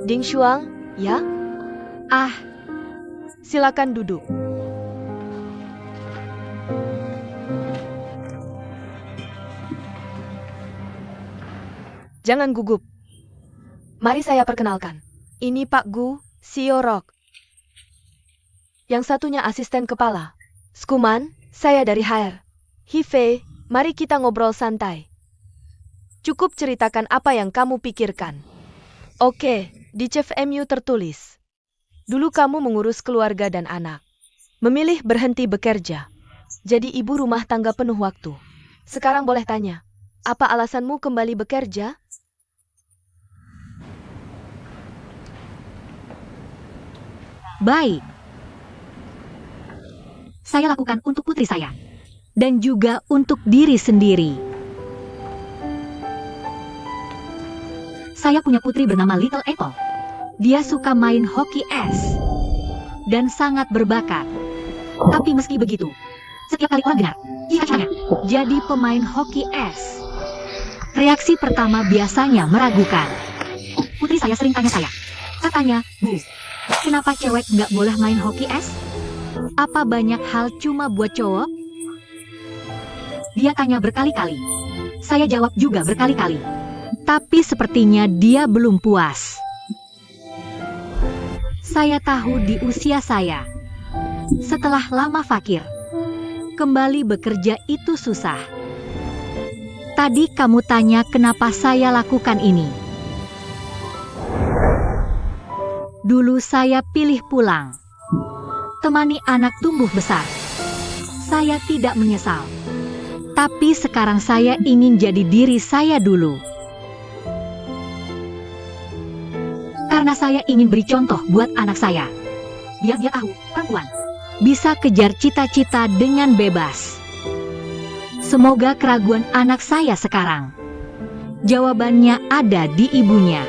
Ding Shuang, ya? Ah, Silakan duduk. Jangan gugup. Mari saya perkenalkan. Ini Pak Gu, CEO Rock. Yang satunya asisten kepala. Skuman, saya dari HR. Hive, mari kita ngobrol santai. Cukup ceritakan apa yang kamu pikirkan. Oke, di Chef MU tertulis. Dulu kamu mengurus keluarga dan anak. Memilih berhenti bekerja. Jadi ibu rumah tangga penuh waktu. Sekarang boleh tanya, apa alasanmu kembali bekerja? baik. Saya lakukan untuk putri saya. Dan juga untuk diri sendiri. Saya punya putri bernama Little Apple. Dia suka main hoki es. Dan sangat berbakat. Tapi meski begitu, setiap kali orang dengar, cita-citanya jadi pemain hoki es. Reaksi pertama biasanya meragukan. Putri saya sering tanya saya. Katanya, Bu, kenapa cewek nggak boleh main hoki es? Apa banyak hal cuma buat cowok? Dia tanya berkali-kali. Saya jawab juga berkali-kali. Tapi sepertinya dia belum puas. Saya tahu di usia saya, setelah lama fakir, kembali bekerja itu susah. Tadi kamu tanya kenapa saya lakukan ini. Dulu saya pilih pulang. Temani anak tumbuh besar. Saya tidak menyesal. Tapi sekarang saya ingin jadi diri saya dulu. Karena saya ingin beri contoh buat anak saya. Biar dia tahu, perempuan bisa kejar cita-cita dengan bebas. Semoga keraguan anak saya sekarang, jawabannya ada di ibunya.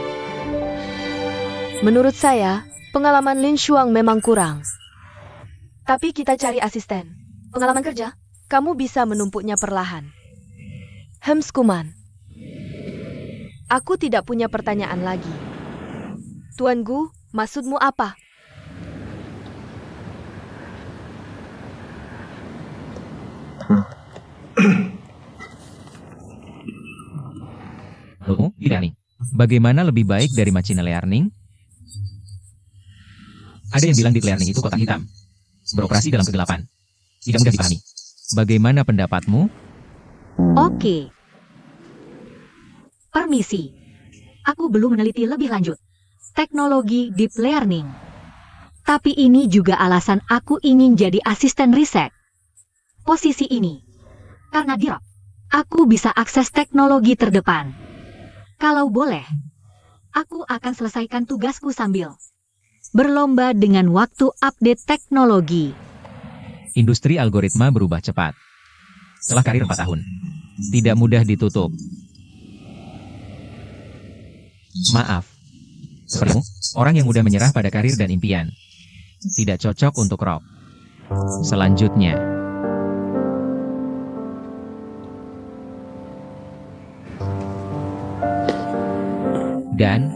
Menurut saya, pengalaman Lin Shuang memang kurang. Tapi kita cari asisten. Pengalaman kerja, kamu bisa menumpuknya perlahan. Skuman. Aku tidak punya pertanyaan lagi. Tuan Gu, maksudmu apa? Halo, Learning. Bagaimana lebih baik dari machine learning? Ada yang bilang deep learning itu kotak hitam, beroperasi dalam kegelapan. Tidak mudah dipahami. Bagaimana pendapatmu? Oke. Permisi. Aku belum meneliti lebih lanjut teknologi deep learning. Tapi ini juga alasan aku ingin jadi asisten riset. Posisi ini. Karena di Rock, aku bisa akses teknologi terdepan. Kalau boleh, aku akan selesaikan tugasku sambil berlomba dengan waktu update teknologi. Industri algoritma berubah cepat. Setelah karir 4 tahun. Tidak mudah ditutup. Maaf. Sepertimu, orang yang mudah menyerah pada karir dan impian. Tidak cocok untuk Rock. Selanjutnya. Dan,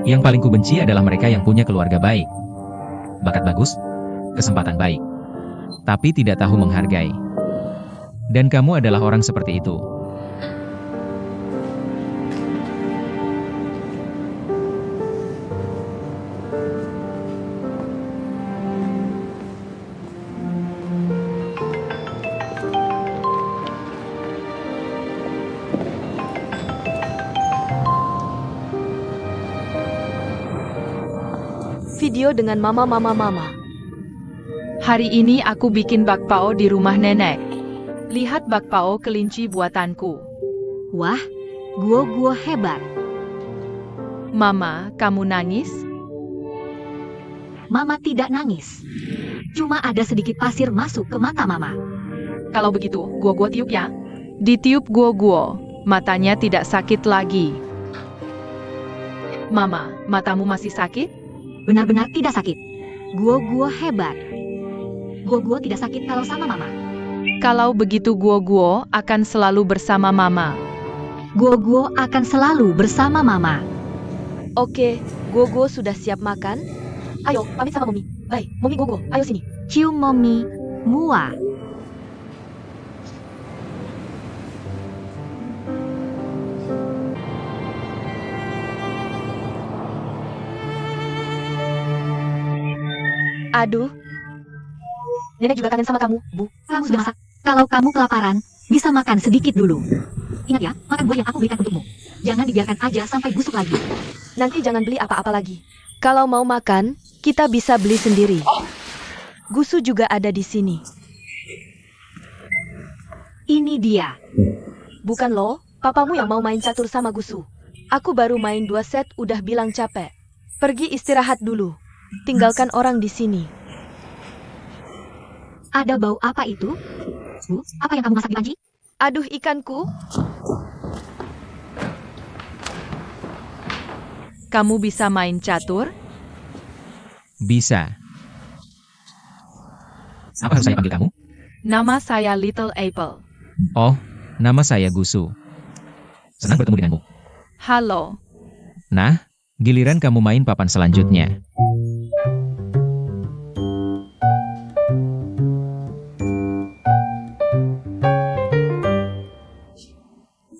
yang paling kubenci adalah mereka yang punya keluarga baik. Bakat bagus, kesempatan baik. Tapi tidak tahu menghargai. Dan kamu adalah orang seperti itu. Video dengan mama. Hari ini aku bikin bakpao di rumah nenek. Lihat bakpao kelinci buatanku. Wah, Guo hebat. Mama, kamu nangis? Mama tidak nangis. Cuma ada sedikit pasir masuk ke mata Mama. Kalau begitu, Guo tiup ya. Ditiup Guo. Matanya tidak sakit lagi. Mama, matamu masih sakit? Benar-benar tidak sakit. Guo hebat. Guo tidak sakit kalau sama Mama. Kalau begitu Guo akan selalu bersama Mama. Guo akan selalu bersama Mama. Oke, Gogo sudah siap makan? Ayo, pamit sama Momi. Bye, Momi Gogo, ayo sini. Cium Momi, Mua. Aduh. Nenek juga kangen sama kamu, Bu. Kamu sudah masak. Kalau kamu kelaparan, bisa makan sedikit dulu. Ingat ya, makan buah yang aku berikan untukmu. Jangan dibiarkan aja sampai busuk lagi. Nanti jangan beli apa-apa lagi. Kalau mau makan, kita bisa beli sendiri. Gusu juga ada di sini. Ini dia. Bukan lo, papamu yang mau main catur sama Gusu. Aku baru main 2 set udah bilang capek. Pergi istirahat dulu. Tinggalkan orang di sini. Ada bau apa itu? Bu, apa yang kamu masak di panci? Aduh ikanku. Kamu bisa main catur? Bisa. Apa harus saya panggil kamu? Nama saya Little Apple. Oh, nama saya Gusu. Senang bertemu denganmu. Halo. Nah, giliran kamu main papan selanjutnya.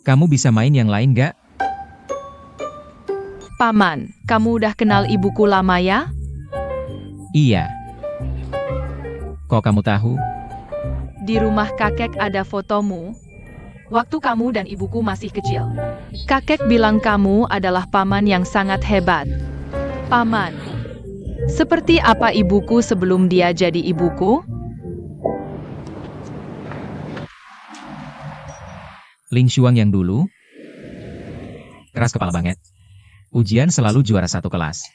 Kamu bisa main yang lain gak? Paman, kamu udah kenal ibuku lama ya? Iya. Kok kamu tahu? Di rumah kakek ada fotomu. Waktu kamu dan ibuku masih kecil. Kakek bilang kamu adalah paman yang sangat hebat. Paman, seperti apa ibuku sebelum dia jadi ibuku? Ling Xuang yang dulu? Keras kepala banget. Ujian selalu juara 1 kelas.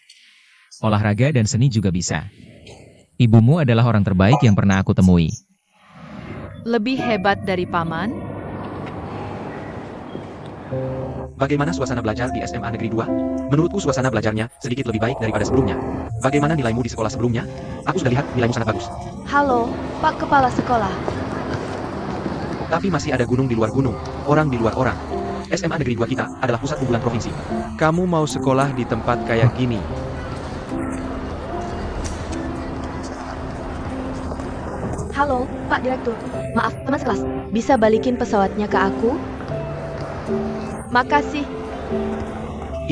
Olahraga dan seni juga bisa. Ibumu adalah orang terbaik yang pernah aku temui. Lebih hebat dari paman? Bagaimana suasana belajar di SMA Negeri 2? Menurutku suasana belajarnya sedikit lebih baik daripada sebelumnya. Bagaimana nilaimu di sekolah sebelumnya? Aku sudah lihat nilaimu sangat bagus. Halo, Pak Kepala Sekolah. Tapi masih ada gunung di luar gunung, orang di luar orang. SMA Negeri 2 kita adalah pusat unggulan provinsi. Kamu mau sekolah di tempat kayak gini? Halo, Pak Direktur. Maaf, teman sekelas. Bisa balikin pesawatnya ke aku? Makasih.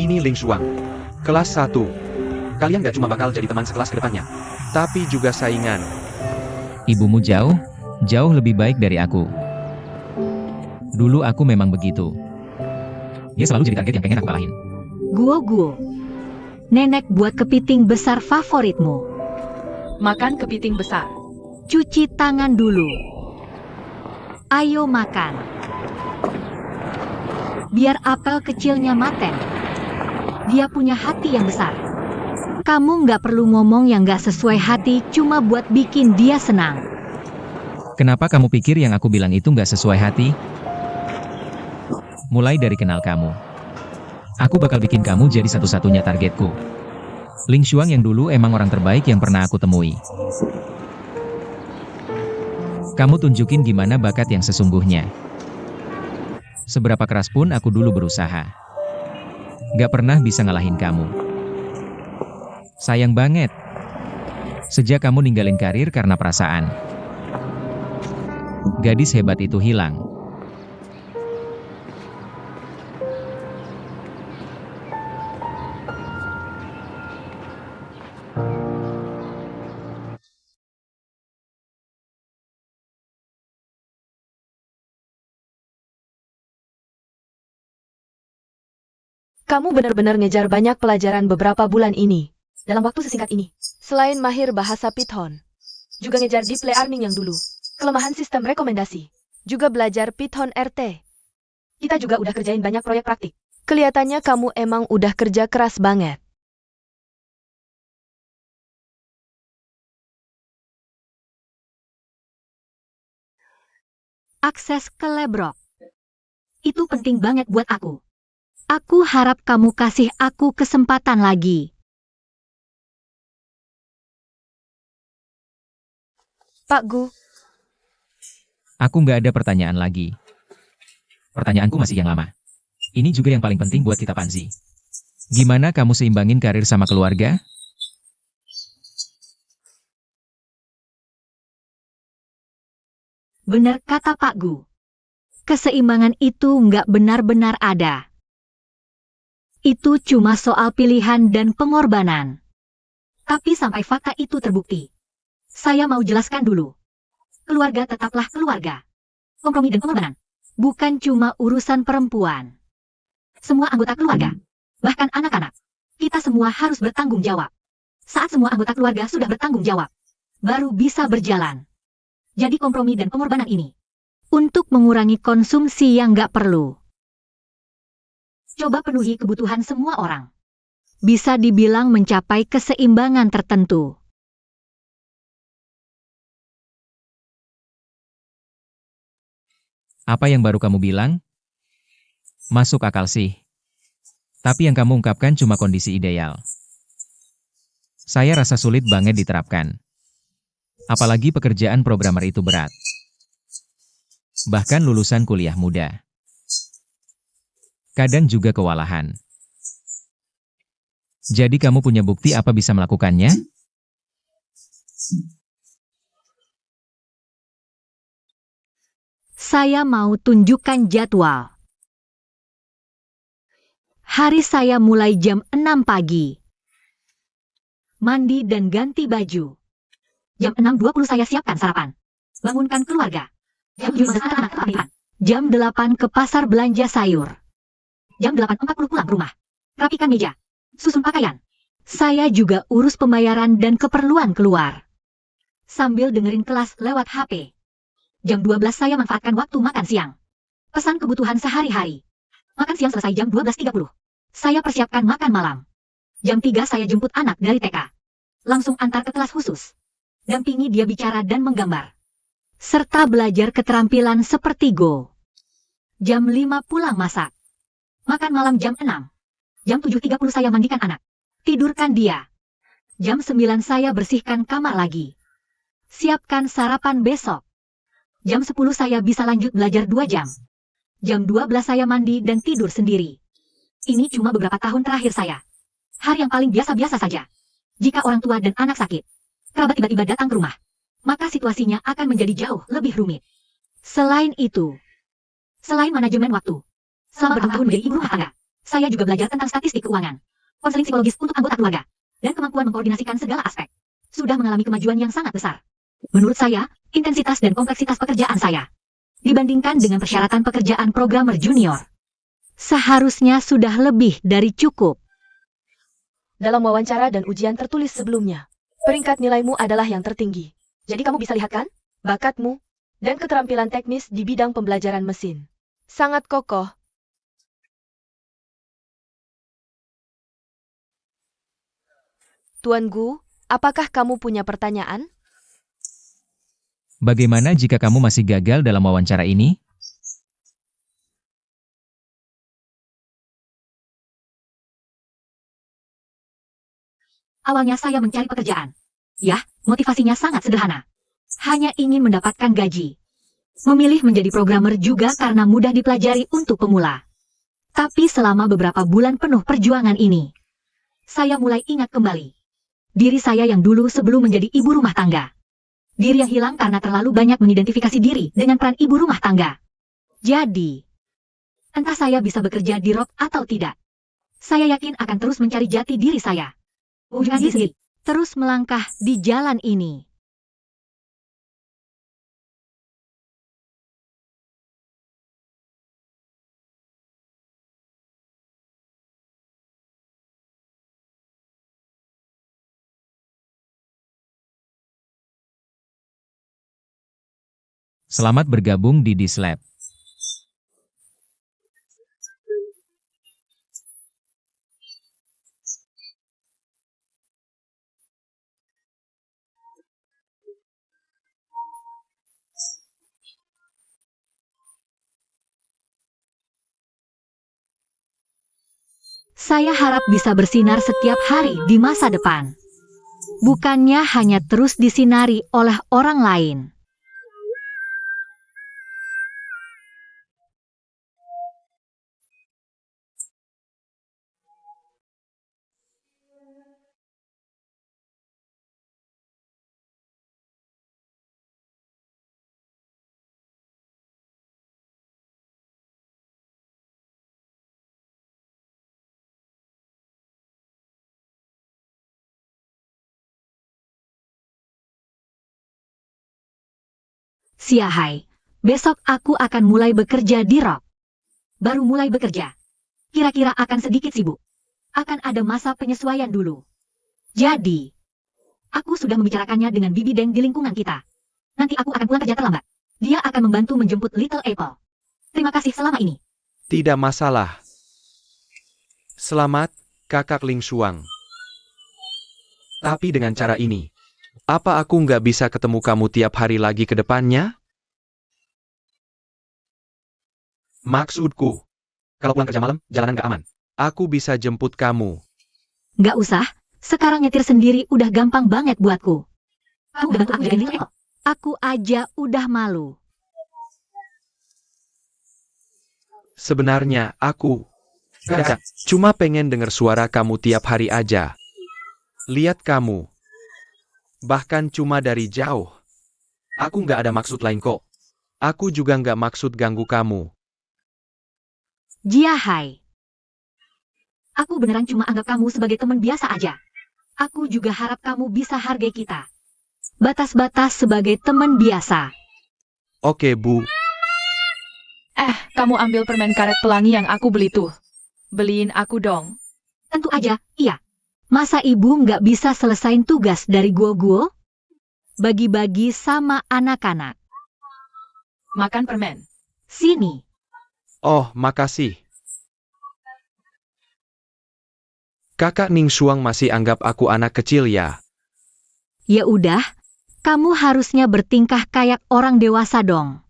Ini Ling Xuang. Kelas 1. Kalian gak cuma bakal jadi teman sekelas ke depannya, tapi juga saingan. Ibumu jauh lebih baik dari aku. Dulu aku memang begitu. Dia selalu jadi target yang pengen aku kalahin. Guo. Nenek buat kepiting besar favoritmu. Makan kepiting besar. Cuci tangan dulu. Ayo makan. Biar apel kecilnya maten. Dia punya hati yang besar. Kamu nggak perlu ngomong yang nggak sesuai hati cuma buat bikin dia senang. Kenapa kamu pikir yang aku bilang itu nggak sesuai hati? Mulai dari kenal kamu. Aku bakal bikin kamu jadi satu-satunya targetku. Ling Xuang yang dulu emang orang terbaik yang pernah aku temui. Kamu tunjukin gimana bakat yang sesungguhnya. Seberapa keras pun aku dulu berusaha. Gak pernah bisa ngalahin kamu. Sayang banget. Sejak kamu ninggalin karir karena perasaan. Gadis hebat itu hilang. Kamu benar-benar ngejar banyak pelajaran beberapa bulan ini. Dalam waktu sesingkat ini. Selain mahir bahasa Python. Juga ngejar deep learning yang dulu. Kelemahan sistem rekomendasi. Juga belajar Python RT. Kita juga udah kerjain banyak proyek praktik. Kelihatannya kamu emang udah kerja keras banget. Akses ke Lebrok. Itu penting banget buat aku. Aku harap kamu kasih aku kesempatan lagi. Pak Gu, Aku nggak ada pertanyaan lagi. Pertanyaanku masih yang lama. Ini juga yang paling penting buat kita Panzi. Gimana kamu seimbangin karir sama keluarga? Benar kata Pak Gu. Keseimbangan itu nggak benar-benar ada. Itu cuma soal pilihan dan pengorbanan. Tapi sampai fakta itu terbukti, saya mau jelaskan dulu. Keluarga tetaplah keluarga. Kompromi dan pengorbanan bukan cuma urusan perempuan. Semua anggota keluarga, bahkan anak-anak, kita semua harus bertanggung jawab. Saat semua anggota keluarga sudah bertanggung jawab, baru bisa berjalan. Jadi kompromi dan pengorbanan ini untuk mengurangi konsumsi yang nggak perlu. Coba penuhi kebutuhan semua orang. Bisa dibilang mencapai keseimbangan tertentu. Apa yang baru kamu bilang? Masuk akal sih. Tapi yang kamu ungkapkan cuma kondisi ideal. Saya rasa sulit banget diterapkan. Apalagi pekerjaan programmer itu berat. Bahkan lulusan kuliah muda. Kadang juga kewalahan. Jadi kamu punya bukti apa bisa melakukannya? Saya mau tunjukkan jadwal. Hari saya mulai jam 6 pagi. Mandi dan ganti baju. Jam 6.20 saya siapkan sarapan. Bangunkan keluarga. Jam 7 menghantar anak ke panggilan. Jam 8 ke pasar belanja sayur. Jam 8.40 pulang rumah. Rapikan meja. Susun pakaian. Saya juga urus pembayaran dan keperluan keluar. Sambil dengerin kelas lewat HP. Jam 12 saya manfaatkan waktu makan siang. Pesan kebutuhan sehari-hari. Makan siang selesai jam 12.30. Saya persiapkan makan malam. Jam 3 saya jemput anak dari TK. Langsung antar ke kelas khusus. Dampingi dia bicara dan menggambar. Serta belajar keterampilan seperti Go. Jam 5 pulang masak. Makan malam jam 6. Jam 7.30 saya mandikan anak. Tidurkan dia. Jam 9 saya bersihkan kamar lagi. Siapkan sarapan besok. Jam 10 saya bisa lanjut belajar 2 jam. Jam 12 saya mandi dan tidur sendiri. Ini cuma beberapa tahun terakhir saya. Hari yang paling biasa-biasa saja. Jika orang tua dan anak sakit, kerabat tiba-tiba datang ke rumah, maka situasinya akan menjadi jauh lebih rumit. Selain itu, selain manajemen waktu, selama bertahun-tahun menjadi ibu rumah tangga, saya juga belajar tentang statistik keuangan, konseling psikologis untuk anggota keluarga, dan kemampuan mengkoordinasikan segala aspek. Sudah mengalami kemajuan yang sangat besar. Menurut saya, intensitas dan kompleksitas pekerjaan saya, dibandingkan dengan persyaratan pekerjaan programmer junior, seharusnya sudah lebih dari cukup. Dalam wawancara dan ujian tertulis sebelumnya, peringkat nilaimu adalah yang tertinggi. Jadi kamu bisa lihat kan? Bakatmu dan keterampilan teknis di bidang pembelajaran mesin. Sangat kokoh. Tuan Gu, apakah kamu punya pertanyaan? Bagaimana jika kamu masih gagal dalam wawancara ini? Awalnya saya mencari pekerjaan. Ya, motivasinya sangat sederhana. Hanya ingin mendapatkan gaji. Memilih menjadi programmer juga karena mudah dipelajari untuk pemula. Tapi selama beberapa bulan penuh perjuangan ini, saya mulai ingat kembali diri saya yang dulu sebelum menjadi ibu rumah tangga. Diri yang hilang karena terlalu banyak mengidentifikasi diri dengan peran ibu rumah tangga. Jadi, entah saya bisa bekerja di rock atau tidak, saya yakin akan terus mencari jati diri saya. Dengan diri sendiri, terus melangkah di jalan ini. Selamat bergabung di Dislab. Saya harap bisa bersinar setiap hari di masa depan. Bukannya hanya terus disinari oleh orang lain. Siahai, besok aku akan mulai bekerja di Rock. Baru mulai bekerja. Kira-kira akan sedikit sibuk. Akan ada masa penyesuaian dulu. Jadi, aku sudah membicarakannya dengan Bibi Deng di lingkungan kita. Nanti aku akan pulang kerja terlambat. Dia akan membantu menjemput Little Apple. Terima kasih selama ini. Tidak masalah. Selamat, Kakak Ling Shuang. Tapi dengan cara ini, apa aku nggak bisa ketemu kamu tiap hari lagi ke depannya? Maksudku, kalau pulang kerja malam, jalanan nggak aman. Aku bisa jemput kamu. Nggak usah, sekarang nyetir sendiri udah gampang banget buatku. Kamu udah bantu aku jagain Little Apple. Aku aja udah malu. Sebenarnya aku cuma pengen dengar suara kamu tiap hari aja. Lihat kamu. Bahkan cuma dari jauh. Aku nggak ada maksud lain kok. Aku juga nggak maksud ganggu kamu. Jiahai. Aku beneran cuma anggap kamu sebagai teman biasa aja. Aku juga harap kamu bisa hargai kita. Batas-batas sebagai teman biasa. Oke, Bu. Kamu ambil permen karet pelangi yang aku beli tuh. Beliin aku dong. Tentu aja, iya. Masa ibu nggak bisa selesain tugas dari guo-guo? Bagi-bagi sama anak-anak. Makan permen. Sini. Oh, makasih. Kakak Ning Shuang masih anggap aku anak kecil ya? Ya udah, kamu harusnya bertingkah kayak orang dewasa dong.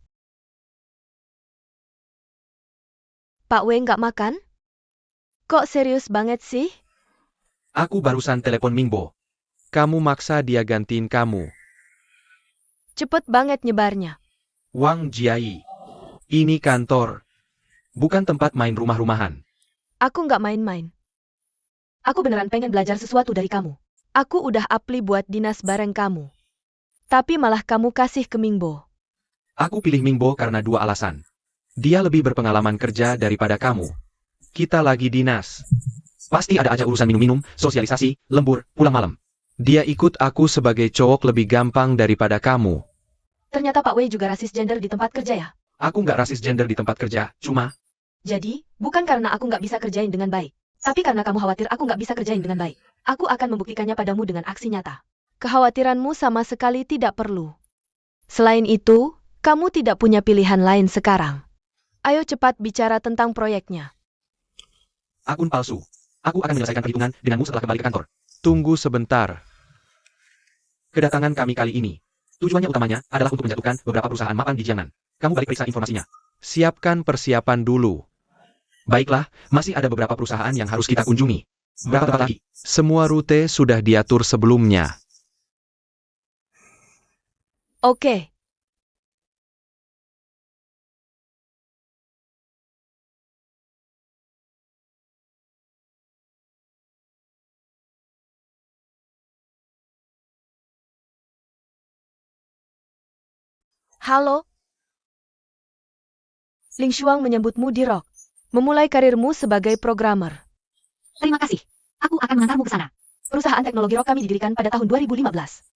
Pak Wei nggak makan? Kok serius banget sih? Aku barusan telepon Mingbo. Kamu maksa dia gantiin kamu. Cepet banget nyebarnya. Wang Jiai. Ini kantor. Bukan tempat main rumah-rumahan. Aku nggak main-main. Aku beneran pengen belajar sesuatu dari kamu. Aku udah apply buat dinas bareng kamu. Tapi malah kamu kasih ke Mingbo. Aku pilih Mingbo karena dua alasan. Dia lebih berpengalaman kerja daripada kamu. Kita lagi dinas. Pasti ada aja urusan minum-minum, sosialisasi, lembur, pulang malam. Dia ikut aku sebagai cowok lebih gampang daripada kamu. Ternyata Pak Wei juga rasis gender di tempat kerja ya? Aku nggak rasis gender di tempat kerja, cuma... Jadi, bukan karena aku nggak bisa kerjain dengan baik. Tapi karena kamu khawatir aku nggak bisa kerjain dengan baik. Aku akan membuktikannya padamu dengan aksi nyata. Kekhawatiranmu sama sekali tidak perlu. Selain itu, kamu tidak punya pilihan lain sekarang. Ayo cepat bicara tentang proyeknya. Akun palsu. Aku akan menyelesaikan perhitungan denganmu setelah kembali ke kantor. Tunggu sebentar. Kedatangan kami kali ini. Tujuannya utamanya adalah untuk menjatuhkan beberapa perusahaan mapan di Jiangnan. Kamu balik periksa informasinya. Siapkan persiapan dulu. Baiklah, masih ada beberapa perusahaan yang harus kita kunjungi. Berapa tempat lagi? Semua rute sudah diatur sebelumnya. Oke. Halo. Ling Shuang menyebutmu di Rock. Memulai karirmu sebagai programmer. Terima kasih. Aku akan mengantarmu ke sana. Perusahaan teknologi Rock kami didirikan pada tahun 2015.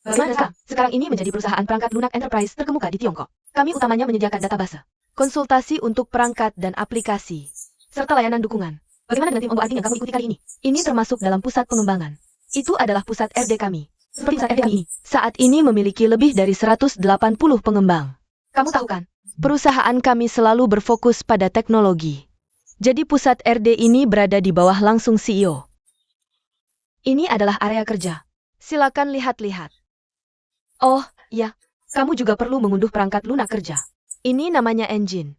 Bagaimana sekarang? Sekarang ini menjadi perusahaan perangkat lunak enterprise terkemuka di Tiongkok. Kami utamanya menyediakan database, konsultasi untuk perangkat dan aplikasi, serta layanan dukungan. Bagaimana dengan tim onboarding yang kamu ikuti kali ini? Ini termasuk dalam pusat pengembangan. Itu adalah pusat RD kami. Seperti pusat RD kami ini, saat ini memiliki lebih dari 180 pengembang. Kamu tahu kan? Perusahaan kami selalu berfokus pada teknologi. Jadi pusat RD ini berada di bawah langsung CEO. Ini adalah area kerja. Silakan lihat-lihat. Oh, ya. Kamu juga perlu mengunduh perangkat lunak kerja. Ini namanya engine.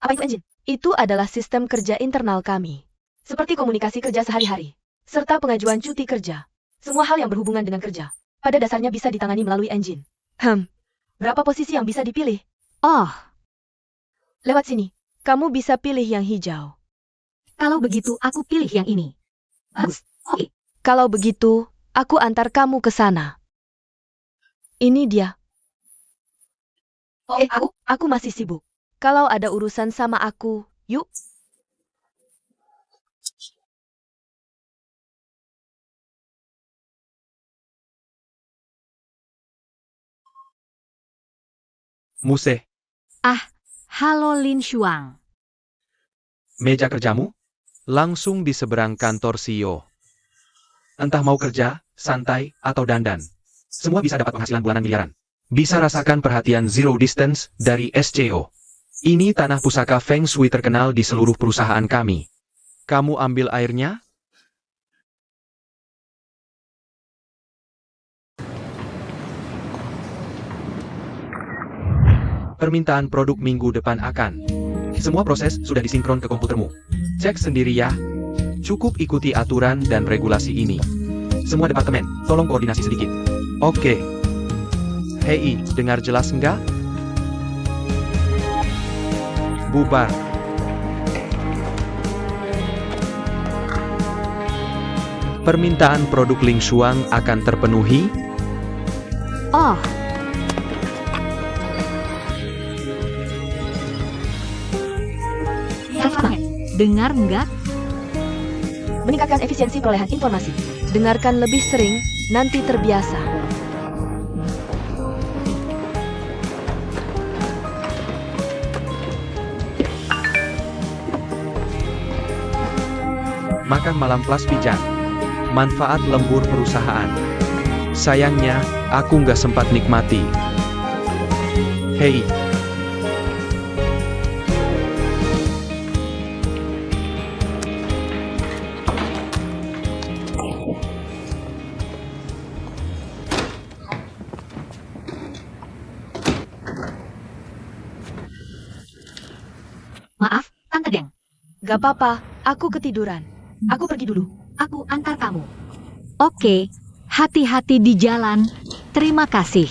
Apa itu engine? Itu adalah sistem kerja internal kami. Seperti komunikasi kerja sehari-hari, serta pengajuan cuti kerja. Semua hal yang berhubungan dengan kerja, pada dasarnya bisa ditangani melalui engine. Berapa posisi yang bisa dipilih? Oh, Lewat sini. Kamu bisa pilih yang hijau. kalau begitu aku pilih yang ini. Bagus. Oke. Kalau begitu, aku antar kamu ke sana. Ini dia. Aku masih sibuk. Kalau ada urusan sama aku, yuk. Muse, Halo Lin Shuang. meja kerjamu? Langsung di seberang kantor CEO. Entah mau kerja, santai, atau dandan. Semua bisa dapat penghasilan bulanan miliaran. Bisa rasakan perhatian zero distance dari SCO. Ini tanah pusaka Feng Shui terkenal di seluruh perusahaan kami. Kamu ambil airnya? Permintaan produk minggu depan akan. Semua proses sudah disinkron ke komputermu. Cek sendiri ya. Cukup ikuti aturan dan regulasi ini. Semua departemen, tolong koordinasi sedikit. Oke. Hei, dengar jelas enggak? Bubar. Permintaan produk Ling Shuang akan terpenuhi. Oh, cakep banget. Dengar nggak? Meningkatkan efisiensi perolehan informasi. Dengarkan lebih sering, nanti terbiasa. Makan malam plus pijan. Manfaat lembur perusahaan. Sayangnya, aku nggak sempat nikmati. Hei. Maaf, Tante Deng. Gak apa-apa, aku ketiduran. Aku pergi dulu. Aku antar kamu. Oke, hati-hati di jalan. Terima kasih.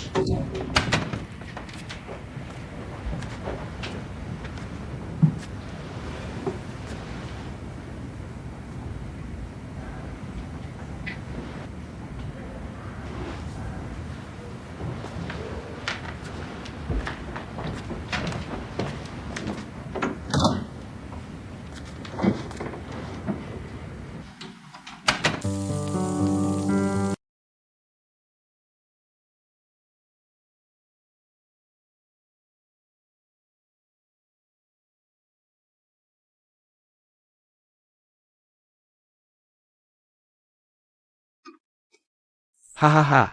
Hahaha.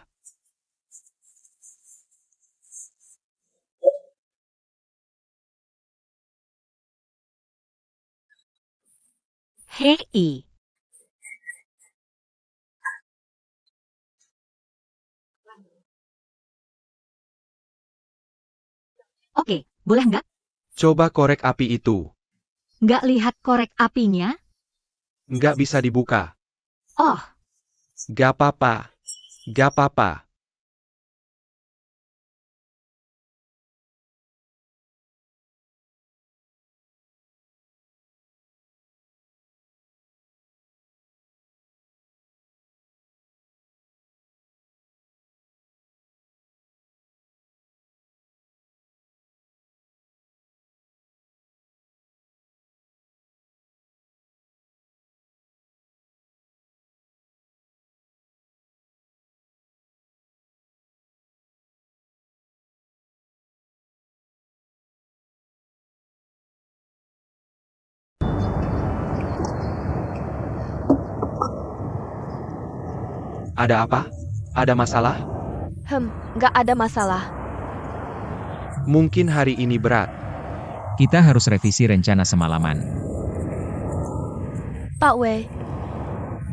Hei. Oke, boleh nggak? Coba korek api itu. Nggak lihat korek apinya? Nggak bisa dibuka. Oh, Gak apa-apa. Gak apa-apa. Ada apa? Ada masalah? Gak ada masalah. Mungkin hari ini berat. Kita harus revisi rencana semalaman. Pak Wei,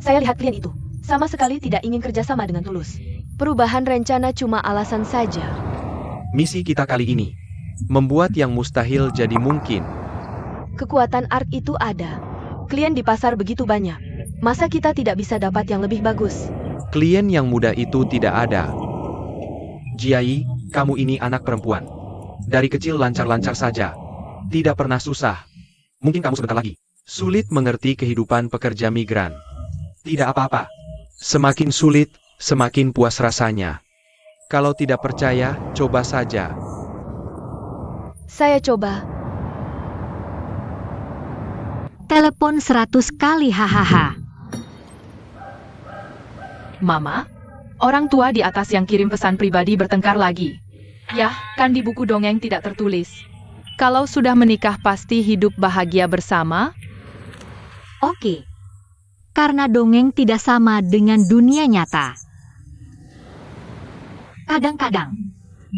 saya lihat klien itu. Sama sekali tidak ingin kerjasama dengan tulus. Perubahan rencana cuma alasan saja. Misi kita kali ini. Membuat yang mustahil jadi mungkin. Kekuatan ARK itu ada. Klien di pasar begitu banyak. Masa kita tidak bisa dapat yang lebih bagus? Klien yang muda itu tidak ada. Jiai, kamu ini anak perempuan. Dari kecil lancar-lancar saja. Tidak pernah susah. Mungkin kamu sebentar lagi sulit mengerti kehidupan pekerja migran. Tidak apa-apa. Semakin sulit, semakin puas rasanya. Kalau tidak percaya, coba saja. Saya coba. telepon 100 kali hahaha. Mama, orang tua di atas yang kirim pesan pribadi bertengkar lagi. Yah, kan di buku dongeng tidak tertulis. Kalau sudah menikah pasti hidup bahagia bersama? Oke. Karena dongeng tidak sama dengan dunia nyata. Kadang-kadang,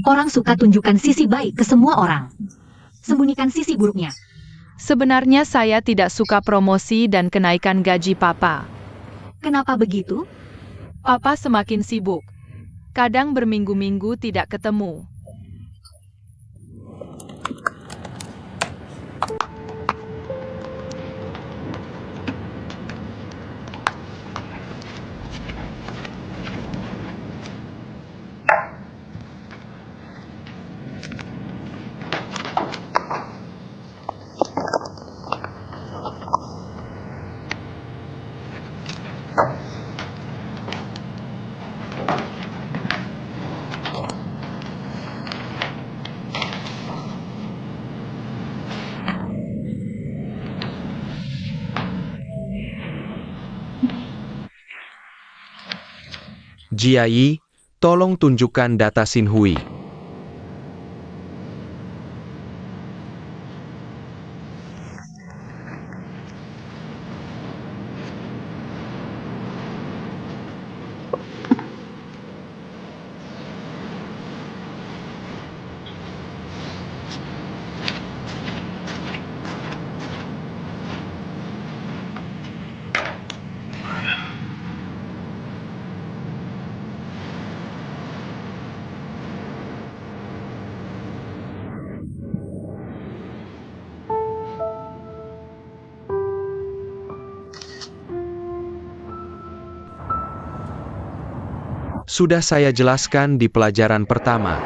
orang suka tunjukkan sisi baik ke semua orang. Sembunyikan sisi buruknya. Sebenarnya saya tidak suka promosi dan kenaikan gaji Papa. Kenapa begitu? Papa semakin sibuk. Kadang berminggu-minggu tidak ketemu. Jiayi, tolong tunjukkan data Xinhui. Sudah saya jelaskan di pelajaran pertama.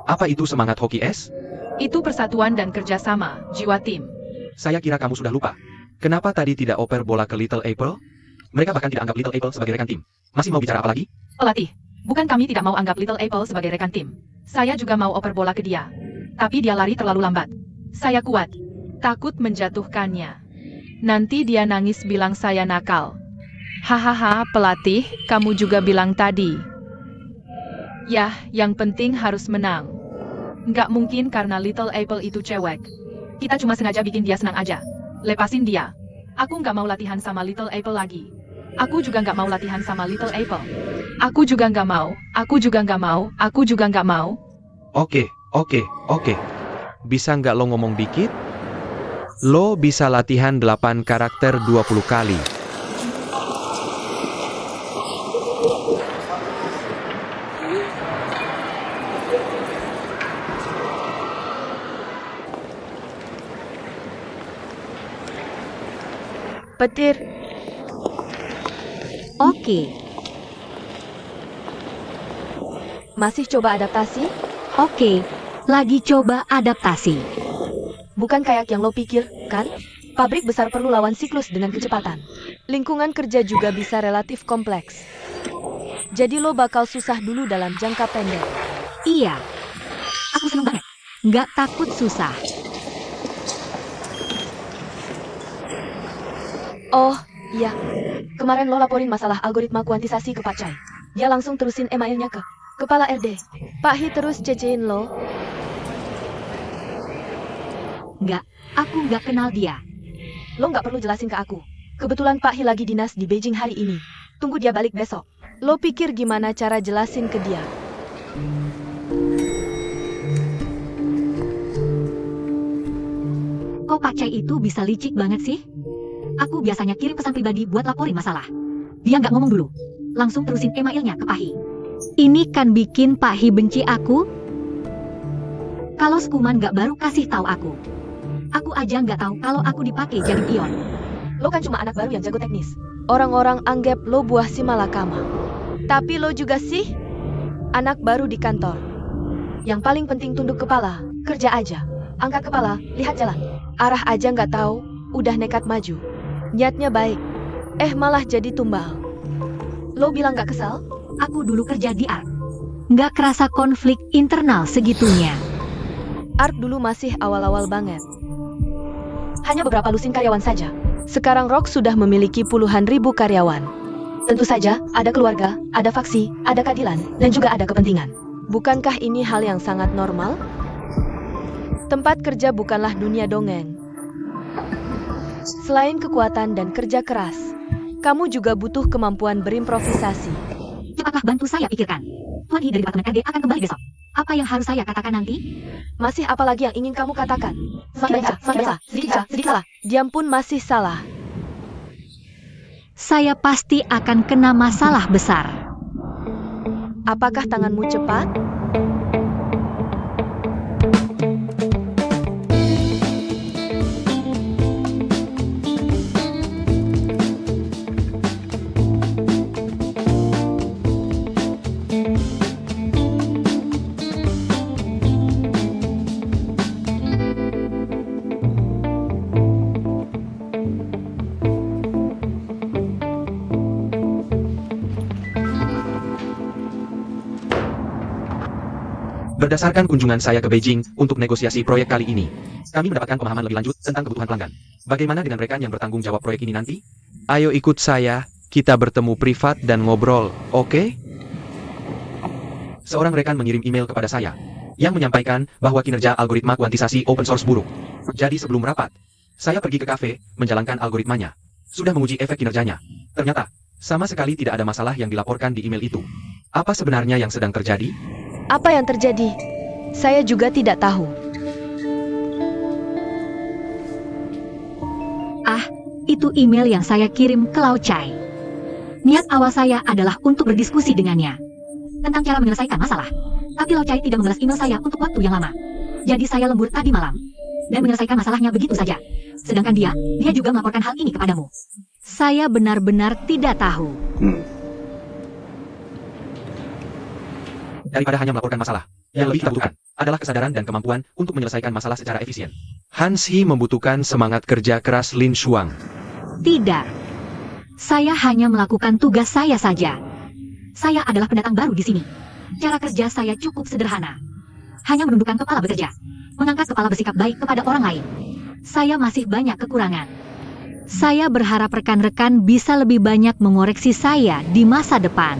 Apa itu semangat Hoki S? Itu persatuan dan kerjasama, jiwa tim. Saya kira kamu sudah lupa. Kenapa tadi tidak oper bola ke Little April? Mereka bahkan tidak anggap Little April sebagai rekan tim. Masih mau bicara apa lagi? Pelatih, bukan kami tidak mau anggap Little Apple sebagai rekan tim. Saya juga mau oper bola ke dia. Tapi dia lari terlalu lambat. Saya kuat. Takut menjatuhkannya. Nanti dia nangis bilang saya nakal. Hahaha, pelatih, kamu juga bilang tadi. Yah, yang penting harus menang. Nggak mungkin karena Little Apple itu cewek. Kita cuma sengaja bikin dia senang aja. Lepasin dia. Aku nggak mau latihan sama Little Apple lagi. Aku juga nggak mau latihan sama Little Apple. Aku juga nggak mau. Aku juga nggak mau. Aku juga nggak mau. Oke. Bisa nggak lo ngomong dikit? Lo bisa latihan 8 karakter 20 kali. Petir, Oke. masih coba adaptasi? Oke. Lagi coba adaptasi. Bukan kayak yang lo pikir, kan? Pabrik besar perlu lawan siklus dengan kecepatan. Lingkungan kerja juga bisa relatif kompleks. Jadi lo bakal susah dulu dalam jangka pendek. Iya. Aku seneng banget. Nggak takut susah. Oh, iya. Kemarin lo laporin masalah algoritma kuantisasi ke Pak Chai. Dia langsung terusin emailnya ke Kepala RD. Pak Hi terus cecein lo. Nggak, aku nggak kenal dia. Lo nggak perlu jelasin ke aku. Kebetulan Pak Hi lagi dinas di Beijing hari ini. Tunggu dia balik besok. Lo pikir gimana cara jelasin ke dia? Kok Pak Chai itu bisa licik banget sih? Aku biasanya kirim pesan pribadi buat laporin masalah. Dia nggak ngomong dulu. Langsung terusin emailnya ke Pak Hi. Ini kan bikin Pak Hi benci aku. Kalau Skuman nggak baru kasih tahu aku. Aku aja nggak tahu kalau aku dipakai jadi pion. Lo kan cuma anak baru yang jago teknis. Orang-orang anggap lo buah si malakama. Tapi lo juga sih anak baru di kantor. Yang paling penting tunduk kepala, kerja aja. Angkat kepala, lihat jalan. Arah aja nggak tahu, udah nekat maju. Niatnya baik. Malah jadi tumbal. Lo bilang nggak kesal? Aku dulu kerja di ARK. Nggak kerasa konflik internal segitunya. ARK dulu masih awal-awal banget. Hanya beberapa lusin karyawan saja. Sekarang Rock sudah memiliki puluhan ribu karyawan. Tentu saja, ada keluarga, ada faksi, ada keadilan, dan juga ada kepentingan. Bukankah ini hal yang sangat normal? Tempat kerja bukanlah dunia dongeng. Selain kekuatan dan kerja keras, kamu juga butuh kemampuan berimprovisasi. Cepatlah bantu saya pikirkan. Tuan He dari Departemen RD akan kembali besok. Apa yang harus saya katakan nanti? Masih apa lagi yang ingin kamu katakan? Sedikit salah. Diam pun masih salah. Saya pasti akan kena masalah besar. Apakah tanganmu cepat? Berdasarkan kunjungan saya ke Beijing untuk negosiasi proyek kali ini, kami mendapatkan pemahaman lebih lanjut tentang kebutuhan pelanggan. Bagaimana dengan rekan yang bertanggung jawab proyek ini nanti? Ayo ikut saya, kita bertemu privat dan ngobrol, oke? Seorang rekan mengirim email kepada saya, yang menyampaikan bahwa kinerja algoritma kuantisasi open source buruk. Jadi sebelum rapat, saya pergi ke kafe, menjalankan algoritmanya. Sudah menguji efek kinerjanya. Ternyata, sama sekali tidak ada masalah yang dilaporkan di email itu. Apa sebenarnya yang sedang terjadi? Apa yang terjadi? Saya juga tidak tahu. Itu email yang saya kirim ke Lau Chai. Niat awal saya adalah untuk berdiskusi dengannya tentang cara menyelesaikan masalah. Tapi Lau Chai tidak membalas email saya untuk waktu yang lama. Jadi saya lembur tadi malam dan menyelesaikan masalahnya begitu saja. Sedangkan dia juga melaporkan hal ini kepadamu. Saya benar-benar tidak tahu. Daripada hanya melaporkan masalah, yang lebih kita butuhkan adalah kesadaran dan kemampuan untuk menyelesaikan masalah secara efisien. Hans He membutuhkan semangat kerja keras Lin Shuang. Tidak. Saya hanya melakukan tugas saya saja. Saya adalah pendatang baru di sini. Cara kerja saya cukup sederhana. Hanya menundukkan kepala bekerja. Mengangkat kepala bersikap baik kepada orang lain. Saya masih banyak kekurangan. Saya berharap rekan-rekan bisa lebih banyak mengoreksi saya di masa depan.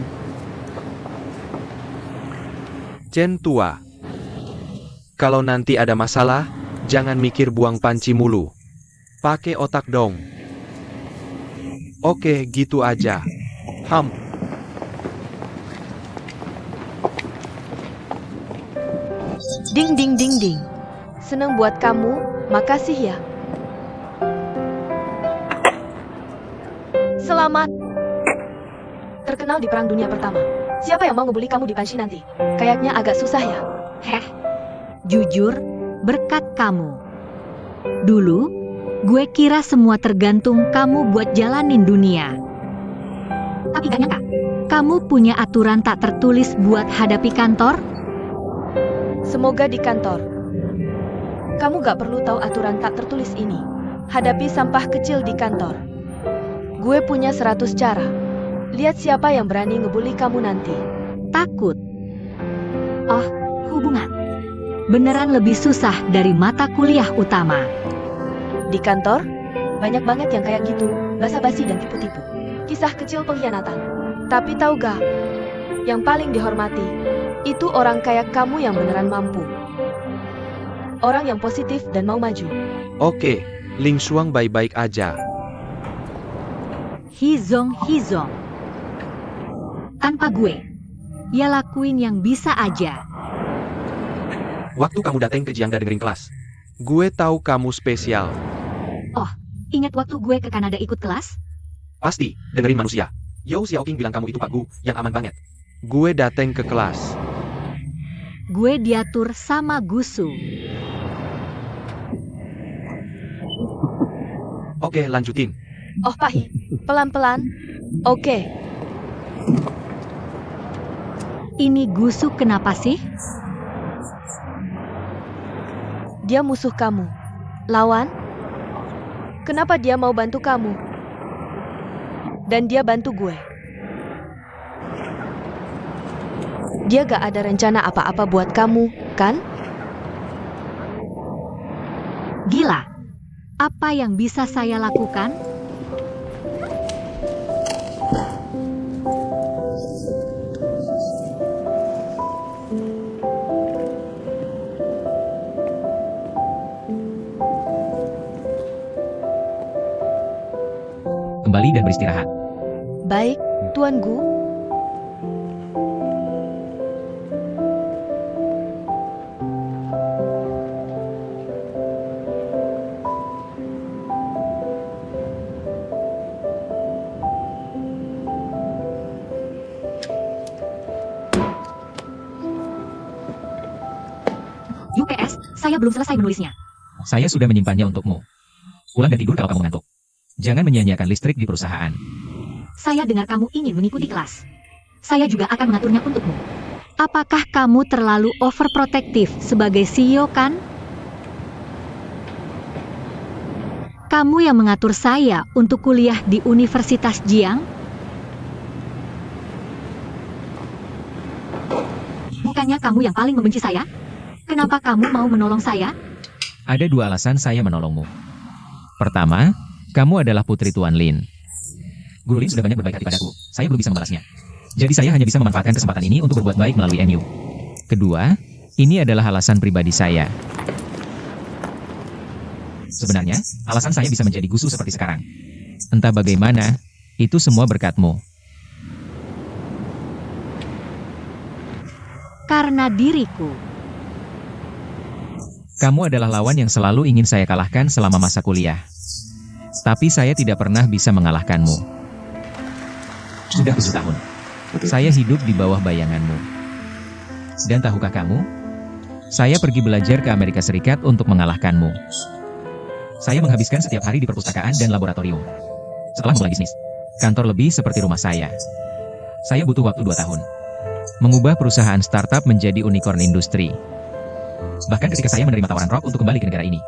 Chen tua. Kalau nanti ada masalah, jangan mikir buang panci mulu. Pakai otak dong. Oke, gitu aja. Ding ding ding ding. Senang buat kamu, makasih ya. Selamat. Terkenal di Perang Dunia Pertama. Siapa yang mau ngebully kamu di Panshi nanti? Kayaknya agak susah ya. Jujur, berkat kamu. Dulu, gue kira semua tergantung kamu buat jalanin dunia. Tapi gak nyangka, kamu punya aturan tak tertulis buat hadapi kantor? Semoga di kantor. Kamu gak perlu tahu aturan tak tertulis ini. Hadapi sampah kecil di kantor. Gue punya 100 cara. Lihat siapa yang berani ngebully kamu nanti. Takut. Oh, hubungan. Beneran lebih susah dari mata kuliah utama. Di kantor, banyak banget yang kayak gitu, basa-basi dan tipu-tipu. Kisah kecil pengkhianatan. Tapi tahu gak, yang paling dihormati, itu orang kayak kamu yang beneran mampu. Orang yang positif dan mau maju. Oke, Ling Shuang baik-baik aja. Hizong. Tanpa gue, ya lakuin yang bisa aja. Waktu kamu datang ke Jiangda dengerin kelas, gue tahu kamu spesial. Oh, ingat waktu gue ke Kanada ikut kelas? Pasti, dengerin manusia. Yo Xiaoqing bilang kamu itu Pak Gu, yang aman banget. Gue datang ke kelas. Gue diatur sama Gusu. Oke, lanjutin. Oh Pahi, pelan-pelan. Oke. Ini Gusu kenapa sih? Dia musuh kamu. Lawan? Kenapa dia mau bantu kamu? Dan dia bantu gue. Dia gak ada rencana apa-apa buat kamu, kan? Gila. Apa yang bisa saya lakukan? beristirahat. Baik, Tuan Gu. UPS, saya belum selesai menulisnya. Saya sudah menyimpannya untukmu. Pulang dan tidur kalau kamu ngantuk. Jangan menyia-nyiakan listrik di perusahaan. Saya dengar kamu ingin mengikuti kelas. Saya juga akan mengaturnya untukmu. Apakah kamu terlalu overprotective sebagai CEO kan? Kamu yang mengatur saya untuk kuliah di Universitas Jiang? Bukannya kamu yang paling membenci saya? Kenapa kamu mau menolong saya? Ada dua alasan saya menolongmu. Pertama, kamu adalah putri Tuan Lin. Guru Lin sudah banyak berbaik hati padaku. Saya belum bisa membalasnya. Jadi saya hanya bisa memanfaatkan kesempatan ini untuk berbuat baik melalui MU. Kedua, ini adalah alasan pribadi saya. Sebenarnya, alasan saya bisa menjadi gusu seperti sekarang. Entah bagaimana, itu semua berkatmu. Karena diriku. Kamu adalah lawan yang selalu ingin saya kalahkan selama masa kuliah. Tapi saya tidak pernah bisa mengalahkanmu. Sudah 7 tahun. Saya hidup di bawah bayanganmu. Dan tahukah kamu? Saya pergi belajar ke Amerika Serikat untuk mengalahkanmu. Saya menghabiskan setiap hari di perpustakaan dan laboratorium. Setelah memulai bisnis, kantor lebih seperti rumah saya. Saya butuh waktu 2 tahun. Mengubah perusahaan startup menjadi unicorn industri. Bahkan ketika saya menerima tawaran Rock untuk kembali ke negara ini.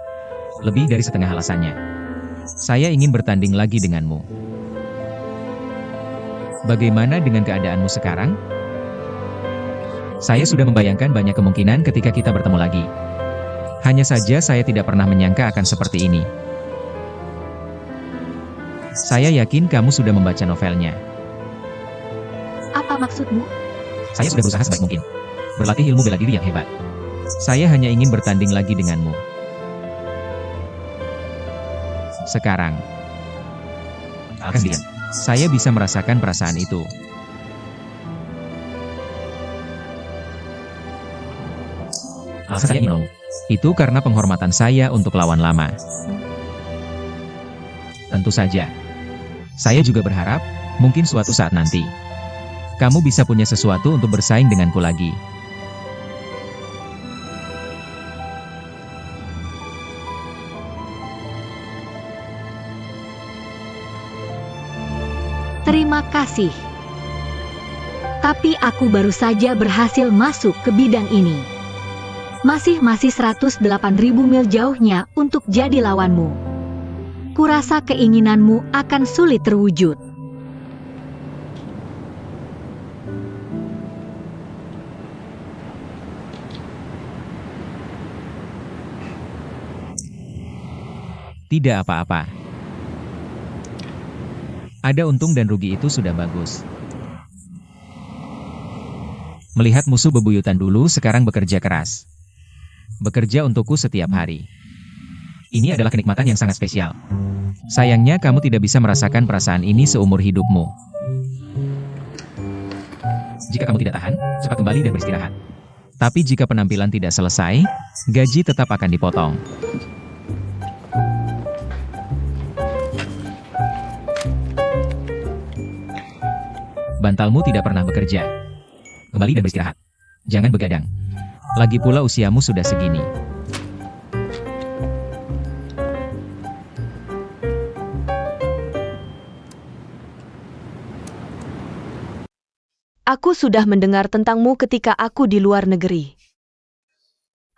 Lebih dari setengah alasannya. Saya ingin bertanding lagi denganmu. Bagaimana dengan keadaanmu sekarang? Saya sudah membayangkan banyak kemungkinan ketika kita bertemu lagi. Hanya saja saya tidak pernah menyangka akan seperti ini. Saya yakin kamu sudah membaca novelnya. Apa maksudmu? Saya sudah berusaha sebaik mungkin. Berlatih ilmu bela diri yang hebat. Saya hanya ingin bertanding lagi denganmu. Sekarang. Akan sendirian. Saya bisa merasakan perasaan itu. Alasan saya ingin menolongmu. Itu karena penghormatan saya untuk lawan lama. Tentu saja. Saya juga berharap, mungkin suatu saat nanti, kamu bisa punya sesuatu untuk bersaing denganku lagi. Terima kasih. Tapi aku baru saja berhasil masuk ke bidang ini. Masih 108.000 mil jauhnya untuk jadi lawanmu. Kurasa keinginanmu akan sulit terwujud. Tidak apa-apa. Ada untung dan rugi itu sudah bagus. Melihat musuh bebuyutan dulu sekarang bekerja keras. Bekerja untukku setiap hari. Ini adalah kenikmatan yang sangat spesial. Sayangnya kamu tidak bisa merasakan perasaan ini seumur hidupmu. Jika kamu tidak tahan, cepat kembali dan beristirahat. Tapi jika penampilan tidak selesai, gaji tetap akan dipotong. Bantalmu tidak pernah bekerja. Kembali dan beristirahat. Jangan begadang. Lagi pula usiamu sudah segini. Aku sudah mendengar tentangmu ketika aku di luar negeri.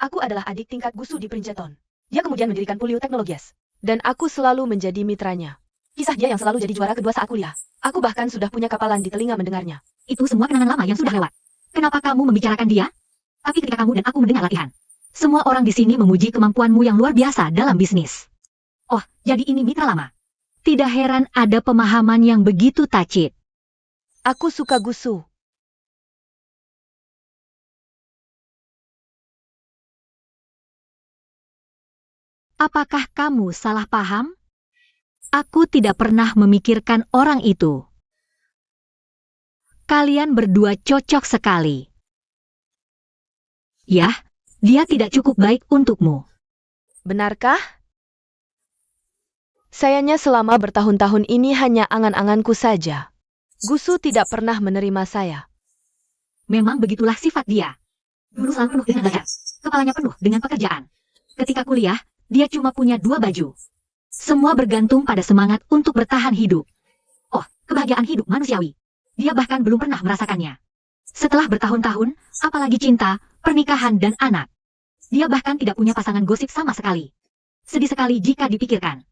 Aku adalah adik tingkat Gusu di Princeton. Dia kemudian mendirikan Pulio Technologies. Dan aku selalu menjadi mitranya. Kisah dia yang selalu jadi juara kedua saat kuliah. Aku bahkan sudah punya kapalan di telinga mendengarnya. Itu semua kenangan lama yang sudah lewat. Kenapa kamu membicarakan dia? Tapi ketika kamu dan aku mendengar latihan, semua orang di sini memuji kemampuanmu yang luar biasa dalam bisnis. Oh, jadi ini mitra lama. Tidak heran ada pemahaman yang begitu tacit. Aku suka Gusu. Apakah kamu salah paham? Aku tidak pernah memikirkan orang itu. Kalian berdua cocok sekali. Yah, dia tidak cukup baik untukmu. Benarkah? Sayangnya selama bertahun-tahun ini hanya angan-anganku saja. Gusu tidak pernah menerima saya. Memang begitulah sifat dia. Dulu selalu penuh dengan belajar. Kepalanya penuh dengan pekerjaan. Ketika kuliah, dia cuma punya 2 baju. Semua bergantung pada semangat untuk bertahan hidup. Oh, kebahagiaan hidup manusiawi. Dia bahkan belum pernah merasakannya. Setelah bertahun-tahun, apalagi cinta, pernikahan dan anak. Dia bahkan tidak punya pasangan gosip sama sekali. Sedih sekali jika dipikirkan.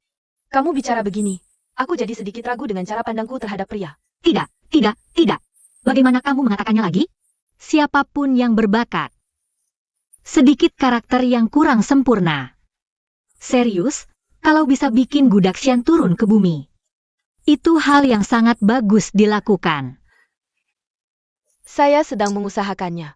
Kamu bicara begini. Aku jadi sedikit ragu dengan cara pandangku terhadap pria. Tidak, tidak, tidak. Bagaimana kamu mengatakannya lagi? Siapapun yang berbakat. Sedikit karakter yang kurang sempurna. Serius, kalau bisa bikin Gudakshan turun ke bumi. Itu hal yang sangat bagus dilakukan. Saya sedang mengusahakannya.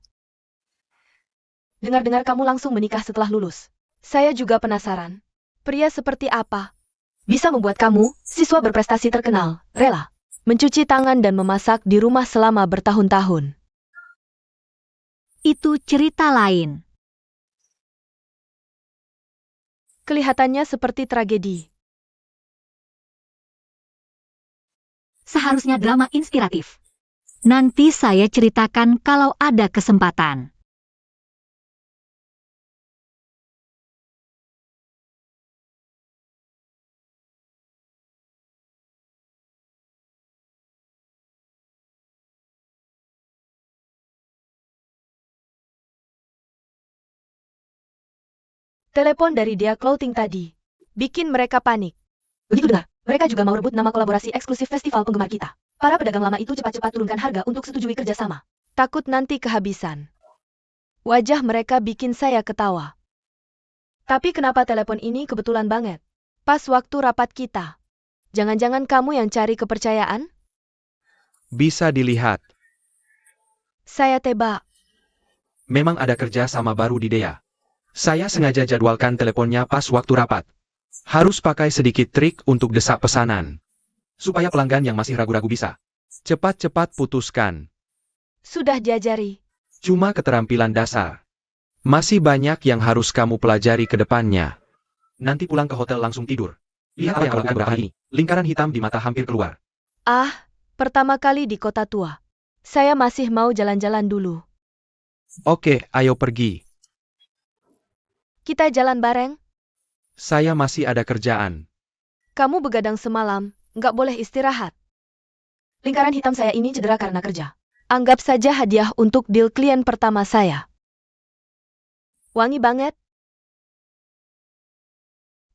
Dengar-dengar kamu langsung menikah setelah lulus. Saya juga penasaran. Pria seperti apa bisa membuat kamu, siswa berprestasi terkenal, rela mencuci tangan dan memasak di rumah selama bertahun-tahun? Itu cerita lain. Kelihatannya seperti tragedi. Seharusnya drama inspiratif. Nanti saya ceritakan kalau ada kesempatan. Telepon dari dia clothing tadi bikin mereka panik. Begitu dengar, mereka juga mau rebut nama kolaborasi eksklusif festival penggemar kita. Para pedagang lama itu cepat-cepat turunkan harga untuk setujui kerjasama. Takut nanti kehabisan. Wajah mereka bikin saya ketawa. Tapi kenapa telepon ini kebetulan banget? Pas waktu rapat kita. Jangan-jangan kamu yang cari kepercayaan? Bisa dilihat. Saya tebak. Memang ada kerja sama baru di Dea. Saya sengaja jadwalkan teleponnya pas waktu rapat. Harus pakai sedikit trik untuk desak pesanan. Supaya pelanggan yang masih ragu-ragu bisa cepat-cepat putuskan. Sudah diajari. Cuma keterampilan dasar. Masih banyak yang harus kamu pelajari ke depannya. Nanti pulang ke hotel langsung tidur. Lihat apa yang aku lakukan beberapa hari ini. Lingkaran hitam di mata hampir keluar. Ah, pertama kali di kota tua. Saya masih mau jalan-jalan dulu. Oke, ayo pergi. Kita jalan bareng? Saya masih ada kerjaan. Kamu begadang semalam, nggak boleh istirahat. Lingkaran hitam saya ini cedera karena kerja. Anggap saja hadiah untuk deal klien pertama saya. Wangi banget.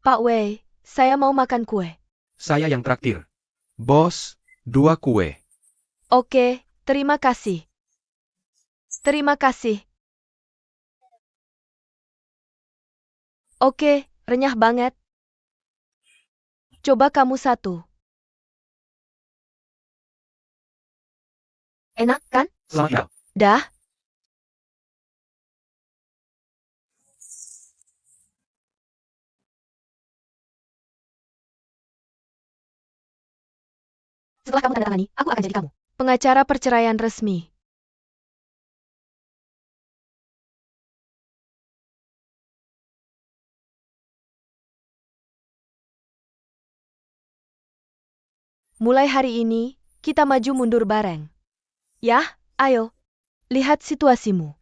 Pak Wei, saya mau makan kue. Saya yang traktir. Bos, 2 kue. Oke, terima kasih. Terima kasih. Oke, renyah banget. Coba kamu satu. Enak kan? Selamat tinggal. Dah. Setelah kamu tanda tangani, aku akan jadi kamu pengacara perceraian resmi. Mulai hari ini, kita maju mundur bareng. Ya, ayo. Lihat situasimu.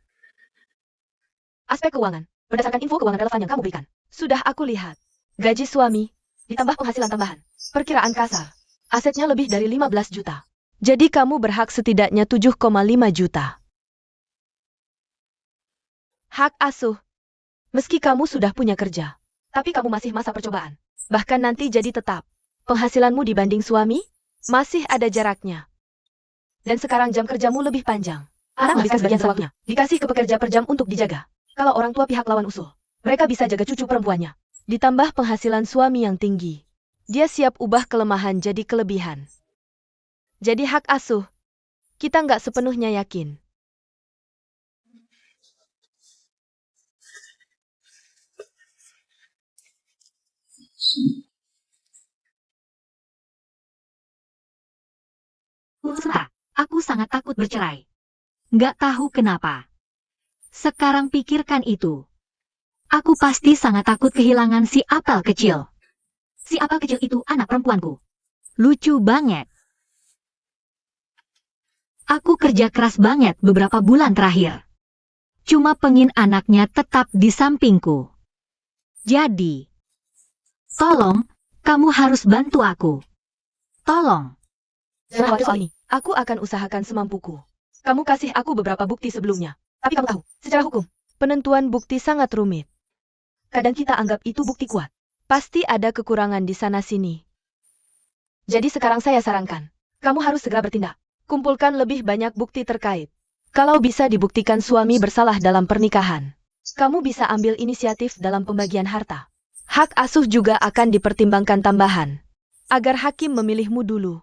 Aspek keuangan. Berdasarkan info keuangan relevan yang kamu berikan. Sudah aku lihat. Gaji suami, ditambah penghasilan tambahan. Perkiraan kasar. Asetnya lebih dari 15 juta. Jadi kamu berhak setidaknya 7,5 juta. Hak asuh. Meski kamu sudah punya kerja, tapi kamu masih masa percobaan. Bahkan nanti jadi tetap. Penghasilanmu dibanding suami, masih ada jaraknya. Dan sekarang jam kerjamu lebih panjang. Anak menghabiskan sebagian sewaktunya, dikasih ke pekerja per jam untuk dijaga. Kalau orang tua pihak lawan usul, mereka bisa jaga cucu perempuannya. Ditambah penghasilan suami yang tinggi. Dia siap ubah kelemahan jadi kelebihan. Jadi hak asuh, kita nggak sepenuhnya yakin. Sebentar, aku sangat takut bercerai. Nggak tahu kenapa. Sekarang pikirkan itu. Aku pasti sangat takut kehilangan si apel kecil. Si apel kecil itu anak perempuanku. Lucu banget. Aku kerja keras banget beberapa bulan terakhir. Cuma pengen anaknya tetap di sampingku. Jadi, tolong, kamu harus bantu aku. Tolong. Jangan khawatir soal ini. Aku akan usahakan semampuku. Kamu kasih aku beberapa bukti sebelumnya. Tapi kamu tahu, secara hukum, penentuan bukti sangat rumit. Kadang kita anggap itu bukti kuat. Pasti ada kekurangan di sana-sini. Jadi sekarang saya sarankan, kamu harus segera bertindak. Kumpulkan lebih banyak bukti terkait. Kalau bisa dibuktikan suami bersalah dalam pernikahan, kamu bisa ambil inisiatif dalam pembagian harta. Hak asuh juga akan dipertimbangkan tambahan, agar hakim memilihmu dulu.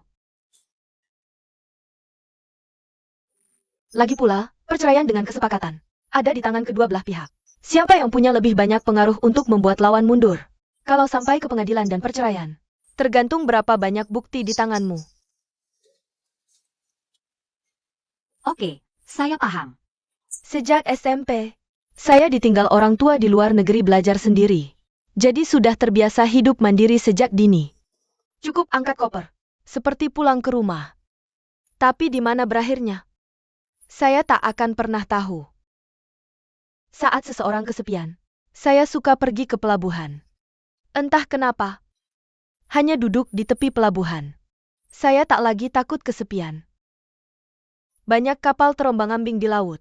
Lagi pula, perceraian dengan kesepakatan ada di tangan kedua belah pihak. Siapa yang punya lebih banyak pengaruh untuk membuat lawan mundur? Kalau sampai ke pengadilan dan perceraian, tergantung berapa banyak bukti di tanganmu. Oke, saya paham. Sejak SMP, saya ditinggal orang tua di luar negeri belajar sendiri. Jadi sudah terbiasa hidup mandiri sejak dini. Cukup angkat koper, seperti pulang ke rumah. Tapi di mana berakhirnya? Saya tak akan pernah tahu. Saat seseorang kesepian, saya suka pergi ke pelabuhan. Entah kenapa, hanya duduk di tepi pelabuhan. Saya tak lagi takut kesepian. Banyak kapal terombang-ambing di laut.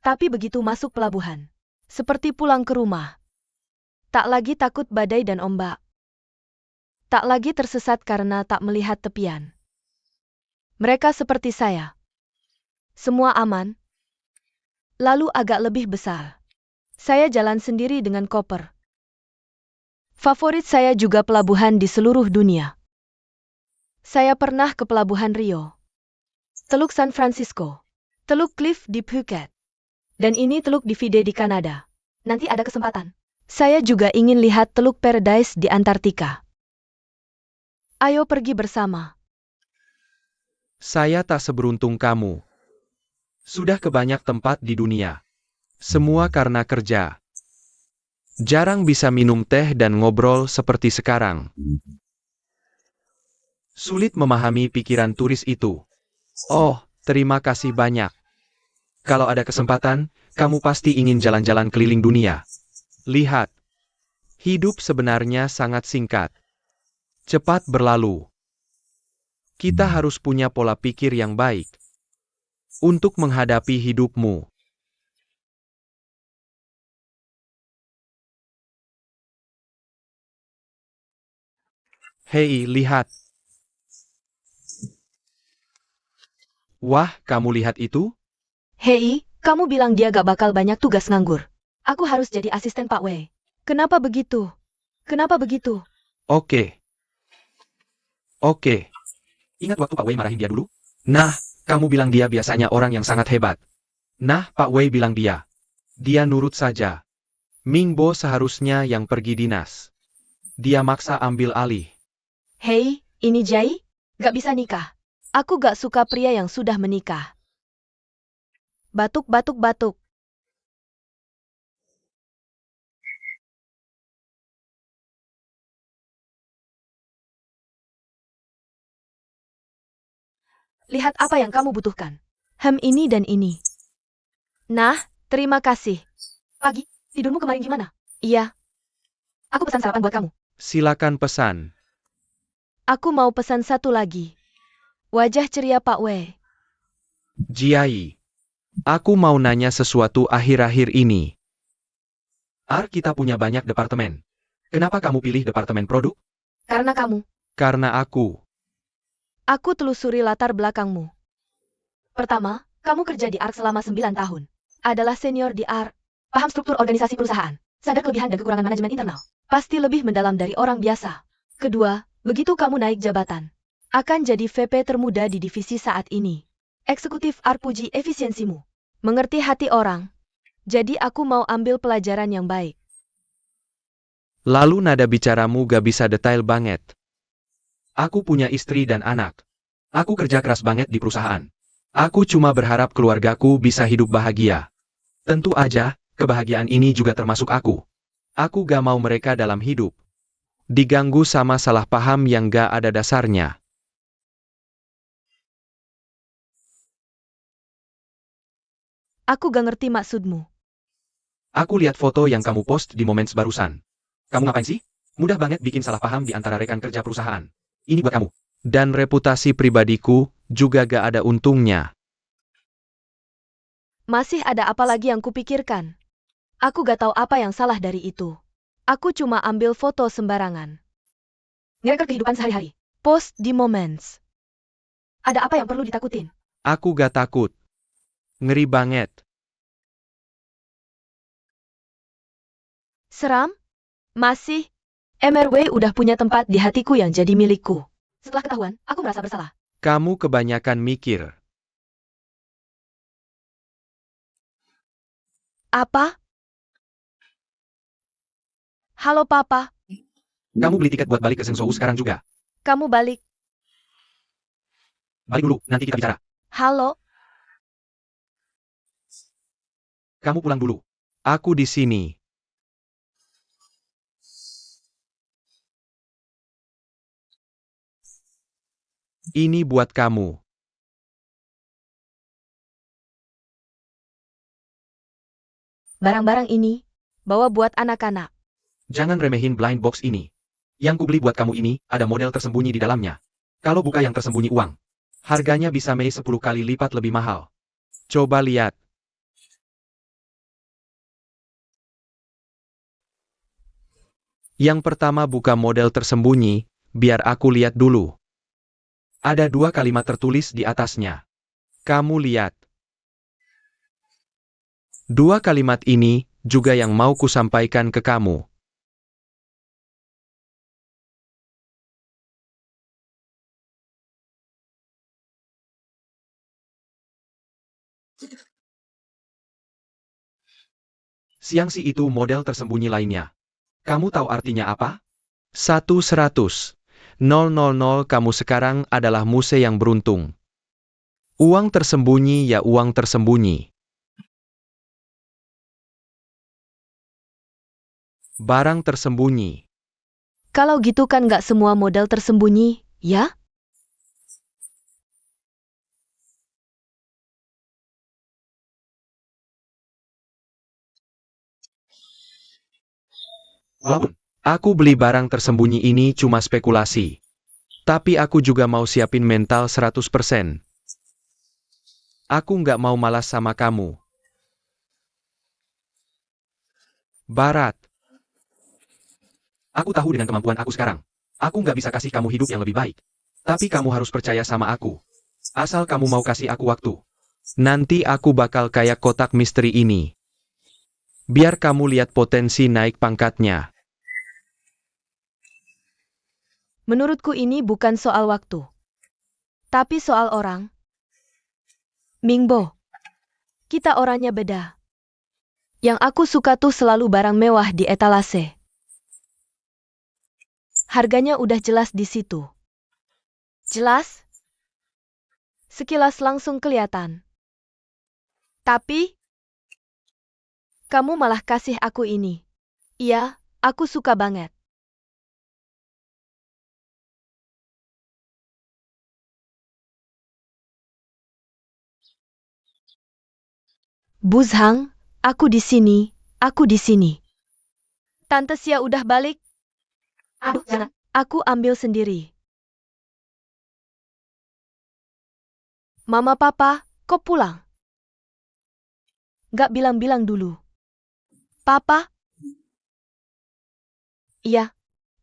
Tapi begitu masuk pelabuhan, seperti pulang ke rumah. Tak lagi takut badai dan ombak. Tak lagi tersesat karena tak melihat tepian. Mereka seperti saya. Semua aman. Lalu agak lebih besar. Saya jalan sendiri dengan koper. Favorit saya juga pelabuhan di seluruh dunia. Saya pernah ke pelabuhan Rio, Teluk San Francisco, Teluk Cliff di Phuket, dan ini Teluk Divide di Kanada. Nanti ada kesempatan. Saya juga ingin lihat Teluk Paradise di Antartika. Ayo pergi bersama. Saya tak seberuntung kamu. Sudah ke banyak tempat di dunia. Semua karena kerja. Jarang bisa minum teh dan ngobrol seperti sekarang. Sulit memahami pikiran turis itu. Oh, terima kasih banyak. Kalau ada kesempatan, kamu pasti ingin jalan-jalan keliling dunia. Lihat. Hidup sebenarnya sangat singkat. Cepat berlalu. Kita harus punya pola pikir yang baik untuk menghadapi hidupmu. Hei, lihat. Wah, kamu lihat itu? Hei, kamu bilang dia gak bakal banyak tugas nganggur. Aku harus jadi asisten Pak Wei. Kenapa begitu? Kenapa begitu? Oke. Ingat waktu Pak Wei marahin dia dulu? Nah, kamu bilang dia biasanya orang yang sangat hebat. Nah, Pak Wei bilang dia. Dia nurut saja. Mingbo seharusnya yang pergi dinas. Dia maksa ambil alih. Hei, ini Jai? Gak bisa nikah. Aku gak suka pria yang sudah menikah. Batuk. Lihat apa yang kamu butuhkan. Ini dan ini. Nah, terima kasih. Pagi, tidurmu kemarin gimana? Iya. Aku pesan sarapan buat kamu. Silakan pesan. Aku mau pesan satu lagi. Wajah ceria Pak Wei. Jiai. Aku mau nanya sesuatu akhir-akhir ini. Kita punya banyak departemen. Kenapa kamu pilih departemen produk? Karena kamu. Karena aku. Aku telusuri latar belakangmu. Pertama, kamu kerja di ARK selama 9 tahun. Adalah senior di ARK. Paham struktur organisasi perusahaan. Sadar kelebihan dan kekurangan manajemen internal. Pasti lebih mendalam dari orang biasa. Kedua, begitu kamu naik jabatan, akan jadi VP termuda di divisi saat ini. Eksekutif ARK puji efisiensimu. Mengerti hati orang. Jadi aku mau ambil pelajaran yang baik. Lalu nada bicaramu gak bisa detail banget. Aku punya istri dan anak. Aku kerja keras banget di perusahaan. Aku cuma berharap keluargaku bisa hidup bahagia. Tentu aja, kebahagiaan ini juga termasuk aku. Aku gak mau mereka dalam hidup diganggu sama salah paham yang gak ada dasarnya. Aku gak ngerti maksudmu. Aku lihat foto yang kamu post di momen barusan. Kamu ngapain sih? Mudah banget bikin salah paham di antara rekan kerja perusahaan. Ini buat kamu. Dan reputasi pribadiku juga gak ada untungnya. Masih ada apa lagi yang kupikirkan? Aku gak tahu apa yang salah dari itu. Aku cuma ambil foto sembarangan. Ngerekor kehidupan sehari-hari. Post di Moments. Ada apa yang perlu ditakutin? Aku gak takut. Ngeri banget. Seram? Masih? MRW udah punya tempat di hatiku yang jadi milikku. Setelah ketahuan, aku merasa bersalah. Kamu kebanyakan mikir. Apa? Halo Papa, Kamu beli tiket buat balik ke Zhengzhou sekarang juga. kamu balik. Balik dulu, nanti kita bicara. Halo? Kamu pulang dulu. Aku di sini. Ini buat kamu. Barang-barang ini, bawa buat anak-anak. Jangan remehin blind box ini. Yang kubeli buat kamu ini, ada model tersembunyi di dalamnya. Kalau buka yang tersembunyi uang, harganya bisa 10 kali lipat lebih mahal. Coba lihat. Yang pertama buka model tersembunyi, biar aku lihat dulu. Ada 2 kalimat tertulis di atasnya. Kamu lihat. 2 kalimat ini juga yang mau kusampaikan ke kamu. Siangsi itu model tersembunyi lainnya. Kamu tahu artinya apa? 100. 000 kamu sekarang adalah muse yang beruntung. Uang tersembunyi ya uang tersembunyi. Barang tersembunyi. Kalau gitu kan nggak semua model tersembunyi, ya? Walaupun aku beli barang tersembunyi ini cuma spekulasi. Tapi aku juga mau siapin mental 100%. Aku nggak mau malas sama kamu. Barat. Aku tahu dengan kemampuan aku sekarang. Aku nggak bisa kasih kamu hidup yang lebih baik. Tapi kamu harus percaya sama aku. Asal kamu mau kasih aku waktu. Nanti aku bakal kayak kotak misteri ini. Biar kamu lihat potensi naik pangkatnya. Menurutku ini bukan soal waktu. Tapi soal orang. Mingbo. Kita orangnya beda. Yang aku suka tuh selalu barang mewah di etalase. Harganya udah jelas di situ. Jelas? Sekilas langsung kelihatan. Tapi, kamu malah kasih aku ini. Iya, aku suka banget. Buzhang, aku di sini, aku di sini. Tante Sia udah balik? Aduh, jangan. Aku ambil sendiri. Mama Papa, kok pulang? Gak bilang-bilang dulu. Papa? Iya,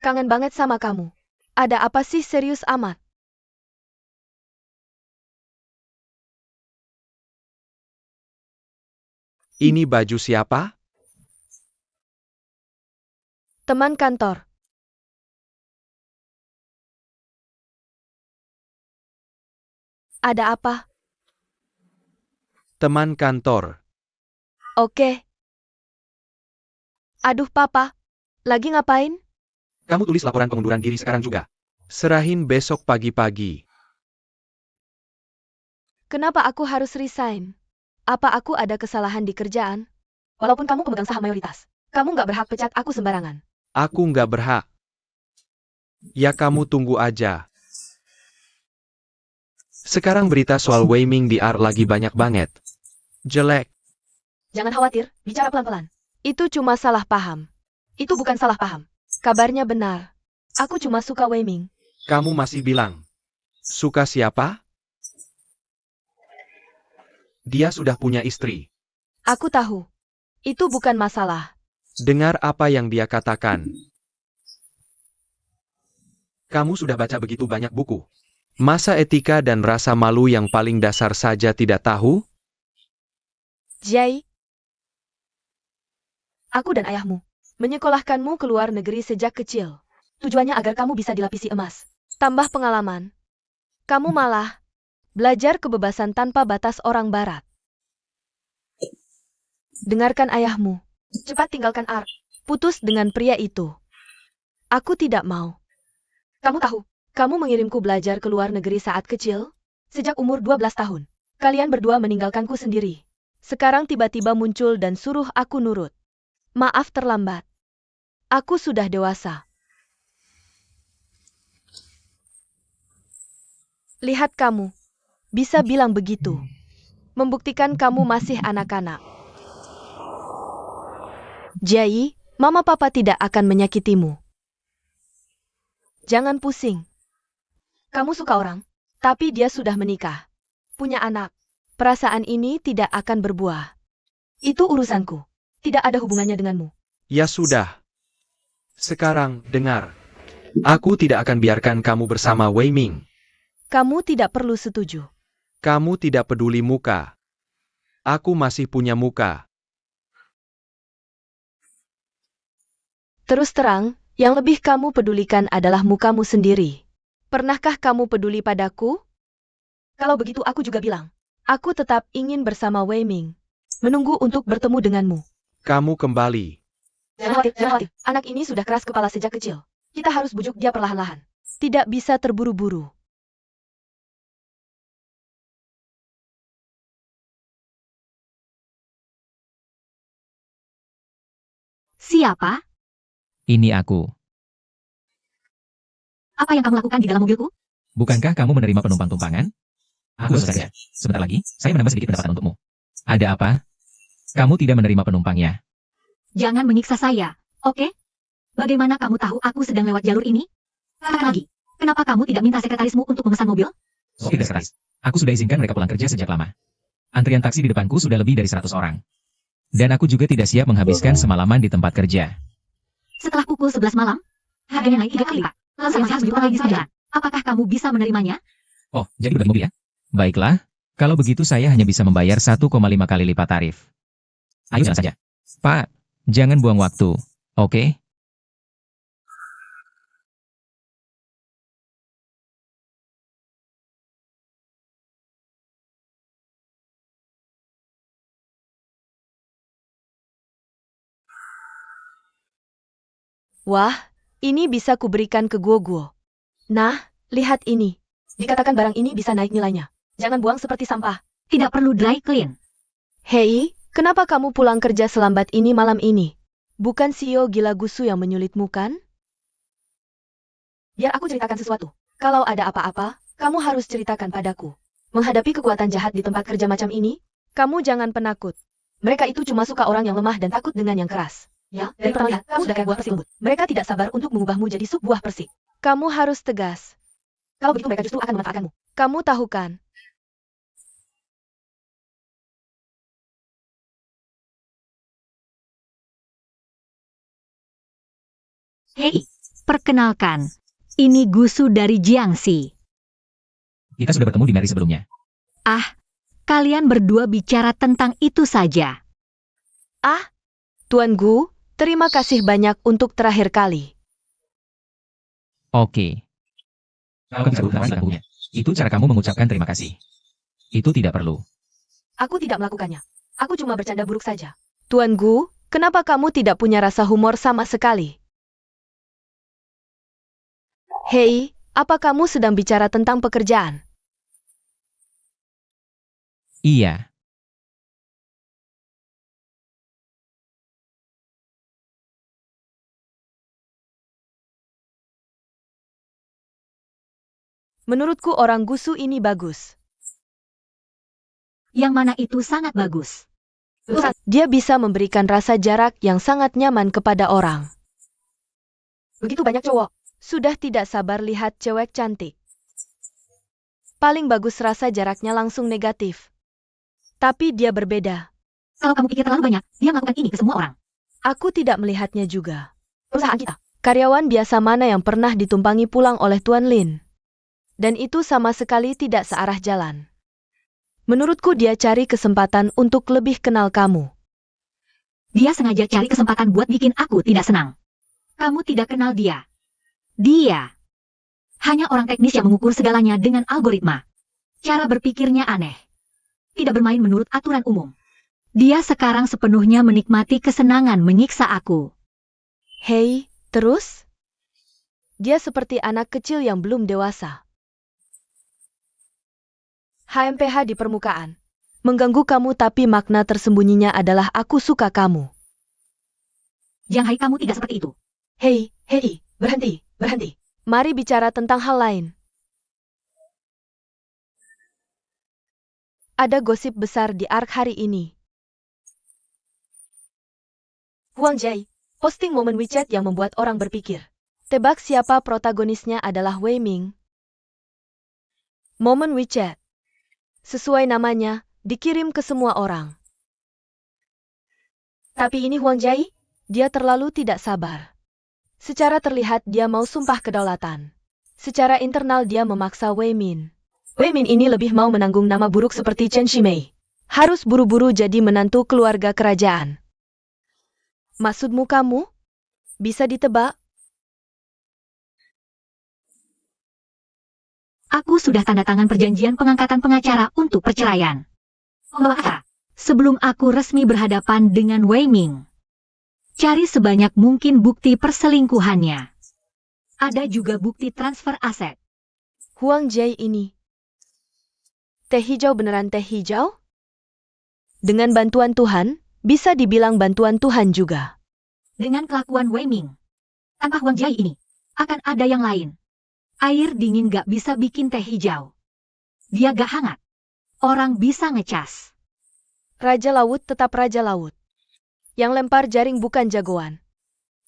kangen banget sama kamu. Ada apa sih serius amat? Ini baju siapa? Teman kantor. Ada apa? Teman kantor. Oke. Aduh Papa, lagi ngapain? Kamu tulis laporan pengunduran diri sekarang juga. Serahin besok pagi-pagi. Kenapa aku harus resign? Apa aku ada kesalahan di kerjaan? Walaupun kamu pemegang saham mayoritas, kamu nggak berhak pecat aku sembarangan. Aku nggak berhak. Ya kamu tunggu aja. Sekarang berita soal Wei Ming di R lagi banyak banget. Jelek. Jangan khawatir, bicara pelan-pelan. Itu cuma salah paham. Itu bukan salah paham. Kabarnya benar. Aku cuma suka Wei Ming. Kamu masih bilang. Suka siapa? Dia sudah punya istri. Aku tahu. Itu bukan masalah. Dengar apa yang dia katakan. Kamu sudah baca begitu banyak buku. Masa etika dan rasa malu yang paling dasar saja tidak tahu? Jai, aku dan ayahmu menyekolahkanmu ke luar negeri sejak kecil. Tujuannya agar kamu bisa dilapisi emas. Tambah pengalaman. Kamu malah belajar kebebasan tanpa batas orang barat. Dengarkan ayahmu. Cepat tinggalkan Ark. Putus dengan pria itu. Aku tidak mau. Kamu tahu, kamu mengirimku belajar ke luar negeri saat kecil? Sejak umur 12 tahun. Kalian berdua meninggalkanku sendiri. Sekarang tiba-tiba muncul dan suruh aku nurut. Maaf terlambat. Aku sudah dewasa. Lihat kamu. Bisa bilang begitu. Membuktikan kamu masih anak-anak. Jai, mama papa tidak akan menyakitimu. Jangan pusing. Kamu suka orang, tapi dia sudah menikah. Punya anak. Perasaan ini tidak akan berbuah. Itu urusanku. Tidak ada hubungannya denganmu. Ya sudah. Sekarang, dengar. Aku tidak akan biarkan kamu bersama Wei Ming. Kamu tidak perlu setuju. Kamu tidak peduli muka. Aku masih punya muka. Terus terang, yang lebih kamu pedulikan adalah mukamu sendiri. Pernahkah kamu peduli padaku? Kalau begitu aku juga bilang. Aku tetap ingin bersama Wei Ming. Menunggu untuk bertemu denganmu. Kamu kembali. Jangan khawatir. Anak ini sudah keras kepala sejak kecil. Kita harus bujuk dia perlahan-lahan. Tidak bisa terburu-buru. Siapa? Ini aku. Apa yang kamu lakukan di dalam mobilku? Bukankah kamu menerima penumpang tumpangan? Aku baru saja. Sebentar lagi, saya menambah sedikit pendapatan untukmu. Ada apa? Kamu tidak menerima penumpangnya. Jangan menyiksa saya, oke? Bagaimana kamu tahu aku sedang lewat jalur ini? Katakan lagi, kenapa kamu tidak minta sekretarismu untuk memesan mobil? Oke, sekretaris. Aku sudah izinkan mereka pulang kerja sejak lama. Antrian taksi di depanku sudah lebih dari 100 orang. Dan aku juga tidak siap menghabiskan semalaman di tempat kerja. Setelah pukul 11 malam, harganya naik 3 kali lipat. Lalu saya masih harus beli lagi di sembilan. Apakah kamu bisa menerimanya? Oh, jadi berbagi mobil ya? Baiklah, kalau begitu saya hanya bisa membayar 1,5 kali lipat tarif. Ayo jalan saja. Pak, jangan buang waktu, oke? Wah, ini bisa kuberikan ke Guo. Nah, lihat ini. Dikatakan barang ini bisa naik nilainya. Jangan buang seperti sampah. Tidak perlu dry clean. Hei, kenapa kamu pulang kerja selambat ini malam ini? Bukan CEO gila gusu yang menyulitmu kan? Biar aku ceritakan sesuatu. Kalau ada apa-apa, kamu harus ceritakan padaku. Menghadapi kekuatan jahat di tempat kerja macam ini, kamu jangan penakut. Mereka itu cuma suka orang yang lemah dan takut dengan yang keras. Ya, dari pertama lihat, kamu sudah kayak buah persik lembut. Mereka tidak sabar untuk mengubahmu jadi sup buah persik. Kamu harus tegas. Kalau begitu mereka justru akan memanfaatkanmu. Kamu tahu kan? Hei, perkenalkan. Ini Gusu dari Jiangxi. Kita sudah bertemu di Mary sebelumnya. Kalian berdua bicara tentang itu saja. Tuan Gu, terima kasih banyak untuk terakhir kali. Oke. Kau bisa berterima kasih punya. Itu cara kamu mengucapkan terima kasih. Itu tidak perlu. Aku tidak melakukannya. Aku cuma bercanda buruk saja. Tuan Gu, kenapa kamu tidak punya rasa humor sama sekali? Hei, apa kamu sedang bicara tentang pekerjaan? Iya, Menurutku orang Gusu ini bagus. Yang mana itu sangat bagus. Dia bisa memberikan rasa jarak yang sangat nyaman kepada orang. Begitu banyak cowok. Sudah tidak sabar lihat cewek cantik. Paling bagus rasa jaraknya langsung negatif. Tapi dia berbeda. Kalau kamu pikir terlalu banyak, dia melakukan ini ke semua orang. Aku tidak melihatnya juga. Perusahaan kita. Karyawan biasa mana yang pernah ditumpangi pulang oleh Tuan Lin? Dan itu sama sekali tidak searah jalan. Menurutku dia cari kesempatan untuk lebih kenal kamu. Dia sengaja cari kesempatan buat bikin aku tidak senang. Kamu tidak kenal dia. Dia hanya orang teknis yang mengukur segalanya dengan algoritma. Cara berpikirnya aneh. Tidak bermain menurut aturan umum. Dia sekarang sepenuhnya menikmati kesenangan menyiksa aku. Hei, terus? Dia seperti anak kecil yang belum dewasa. HMPH di permukaan. Mengganggu kamu tapi makna tersembunyinya adalah aku suka kamu. Yang hai kamu tidak seperti itu. Hei, berhenti. Mari bicara tentang hal lain. Ada gosip besar di ARK hari ini. Huang Jai, posting momen WeChat yang membuat orang berpikir. Tebak siapa protagonisnya adalah Wei Ming. Momen WeChat. Sesuai namanya, dikirim ke semua orang. Tapi ini Huang Jai, dia terlalu tidak sabar. Secara terlihat dia mau sumpah kedaulatan. Secara internal dia memaksa Wei Min. Wei Min ini lebih mau menanggung nama buruk seperti Chen Shimei. Harus buru-buru jadi menantu keluarga kerajaan. Maksudmu kamu? Bisa ditebak? Aku sudah tanda tangan perjanjian pengangkatan pengacara untuk perceraian. Sebelum aku resmi berhadapan dengan Wei Ming. Cari sebanyak mungkin bukti perselingkuhannya. Ada juga bukti transfer aset. Huang Jai ini. Teh hijau beneran teh hijau? Dengan bantuan Tuhan, bisa dibilang bantuan Tuhan juga. Dengan kelakuan Wei Ming. Tanpa Huang Jai ini, akan ada yang lain. Air dingin gak bisa bikin teh hijau. Dia gak hangat. Orang bisa ngecas. Raja laut tetap raja laut. Yang lempar jaring bukan jagoan.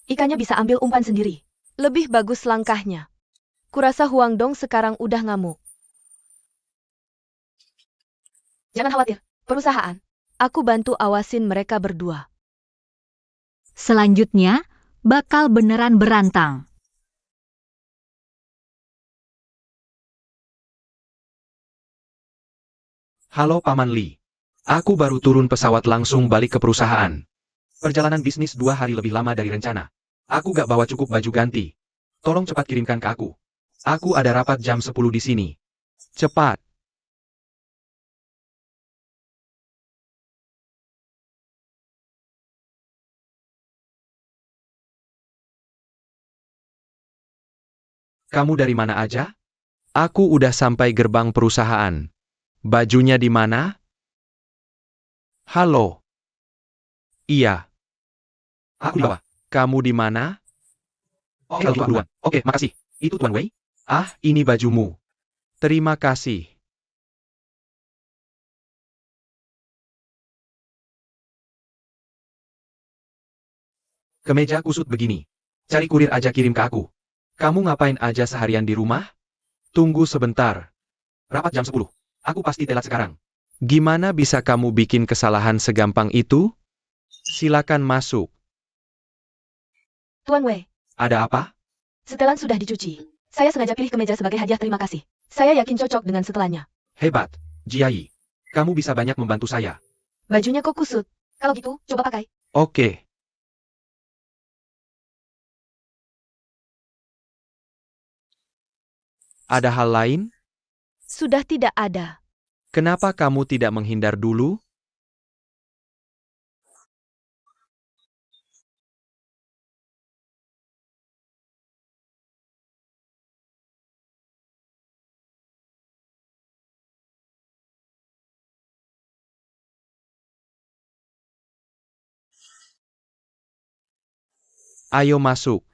Ikannya bisa ambil umpan sendiri. Lebih bagus langkahnya. Kurasa Huang Dong sekarang udah ngamuk. Jangan khawatir, perusahaan. Aku bantu awasin mereka berdua. Selanjutnya, bakal beneran berantang. Halo Paman Li. Aku baru turun pesawat langsung balik ke perusahaan. Perjalanan bisnis 2 hari lebih lama dari rencana. Aku gak bawa cukup baju ganti. Tolong cepat kirimkan ke aku. Aku ada rapat jam 10 di sini. Cepat. Kamu dari mana aja? Aku udah sampai gerbang perusahaan. Bajunya di mana? Halo. Iya. Aku di bawah. Kamu di mana? Oke, kalau gitu duluan. Oke, makasih. Itu Tuan Wei? Ah, ini bajumu. Terima kasih. Kemeja kusut begini. Cari kurir aja kirim ke aku. Kamu ngapain aja seharian di rumah? Tunggu sebentar. Rapat jam 10. Aku pasti telat sekarang. Gimana bisa kamu bikin kesalahan segampang itu? Silakan masuk. Tuan Wei, Ada apa? setelan sudah dicuci. Saya sengaja pilih kemeja sebagai hadiah terima kasih. Saya yakin cocok dengan setelannya. Hebat, Jiai. Kamu bisa banyak membantu saya. Bajunya kok kusut. Kalau gitu, coba pakai. Oke. Ada hal lain? Sudah tidak ada. Kenapa kamu tidak menghindar dulu? Ayo masuk.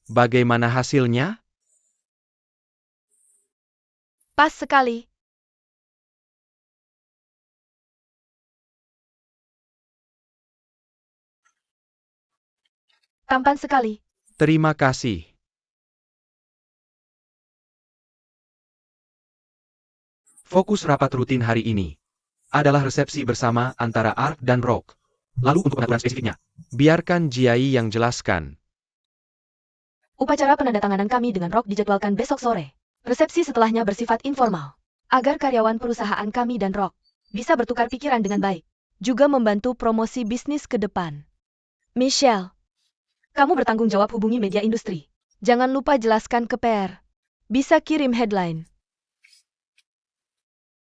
Bagaimana hasilnya? Pas sekali. Tampan sekali. Terima kasih. Fokus rapat rutin hari ini adalah resepsi bersama antara Ark dan Rock. Lalu untuk pengaturan spesifiknya, biarkan Jiai yang jelaskan. Upacara penandatanganan kami dengan Rock dijadwalkan besok sore. Resepsi setelahnya bersifat informal. Agar karyawan perusahaan kami dan Rock bisa bertukar pikiran dengan baik. Juga membantu promosi bisnis ke depan. Michelle, kamu bertanggung jawab hubungi media industri. Jangan lupa jelaskan ke PR. Bisa kirim headline.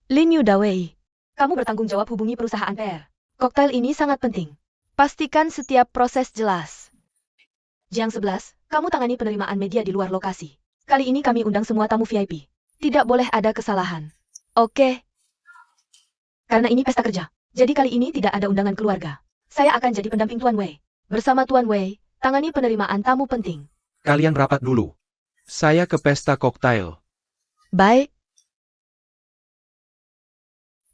Lin Yudawei, kamu bertanggung jawab hubungi perusahaan PR. Koktail ini sangat penting. Pastikan setiap proses jelas. Jiang 11, kamu tangani penerimaan media di luar lokasi. Kali ini kami undang semua tamu VIP. Tidak boleh ada kesalahan. Oke. Karena ini pesta kerja, jadi kali ini tidak ada undangan keluarga. Saya akan jadi pendamping Tuan Wei. Bersama Tuan Wei, tangani penerimaan tamu penting. Kalian rapat dulu. Saya ke pesta koktail. Baik.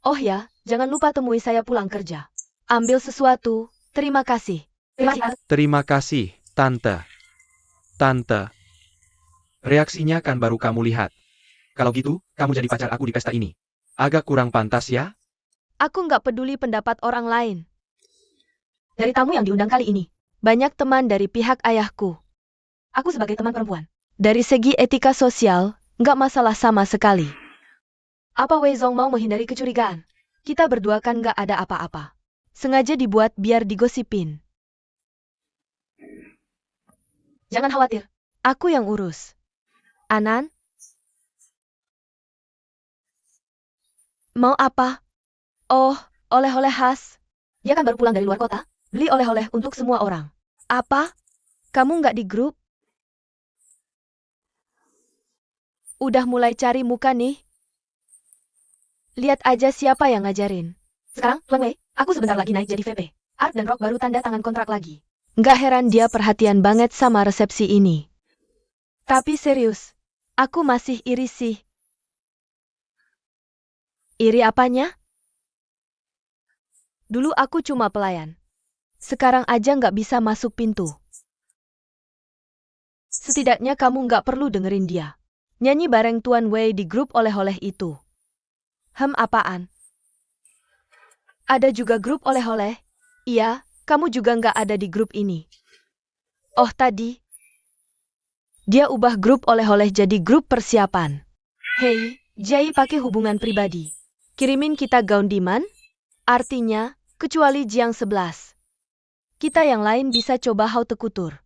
Oh ya, jangan lupa temui saya pulang kerja. Ambil sesuatu, terima kasih. Terima kasih, Tante. Tante. Reaksinya kan baru kamu lihat. Kalau gitu, kamu jadi pacar aku di pesta ini. Agak kurang pantas ya? Aku nggak peduli pendapat orang lain. Dari tamu yang diundang kali ini, banyak teman dari pihak ayahku. Aku sebagai teman perempuan. Dari segi etika sosial, nggak masalah sama sekali. Apa Wei Zong mau menghindari kecurigaan? Kita berdua kan nggak ada apa-apa. Sengaja dibuat biar digosipin. Jangan khawatir, aku yang urus. Anan? Mau apa? Oh, oleh-oleh khas. Dia kan baru pulang dari luar kota. Beli oleh-oleh untuk semua orang. Apa? Kamu nggak di grup? Udah mulai cari muka nih? Lihat aja siapa yang ngajarin. Sekarang, Tuan Wei, aku sebentar lagi naik jadi VP. Ark dan Rock baru tanda tangan kontrak lagi. Nggak heran dia perhatian banget sama resepsi ini. Tapi serius, aku masih iri sih. Iri apanya? Dulu aku cuma pelayan. Sekarang aja nggak bisa masuk pintu. Setidaknya kamu nggak perlu dengerin dia. Nyanyi bareng Tuan Wei di grup oleh-oleh itu. Apaan? Ada juga grup oleh-oleh? Iya, kamu juga nggak ada di grup ini. Oh tadi, dia ubah grup oleh-oleh jadi grup persiapan. Hei, Jai pakai hubungan pribadi. Kirimin kita gaun diman? Artinya, kecuali Jiang 11. Kita yang lain bisa coba haute couture.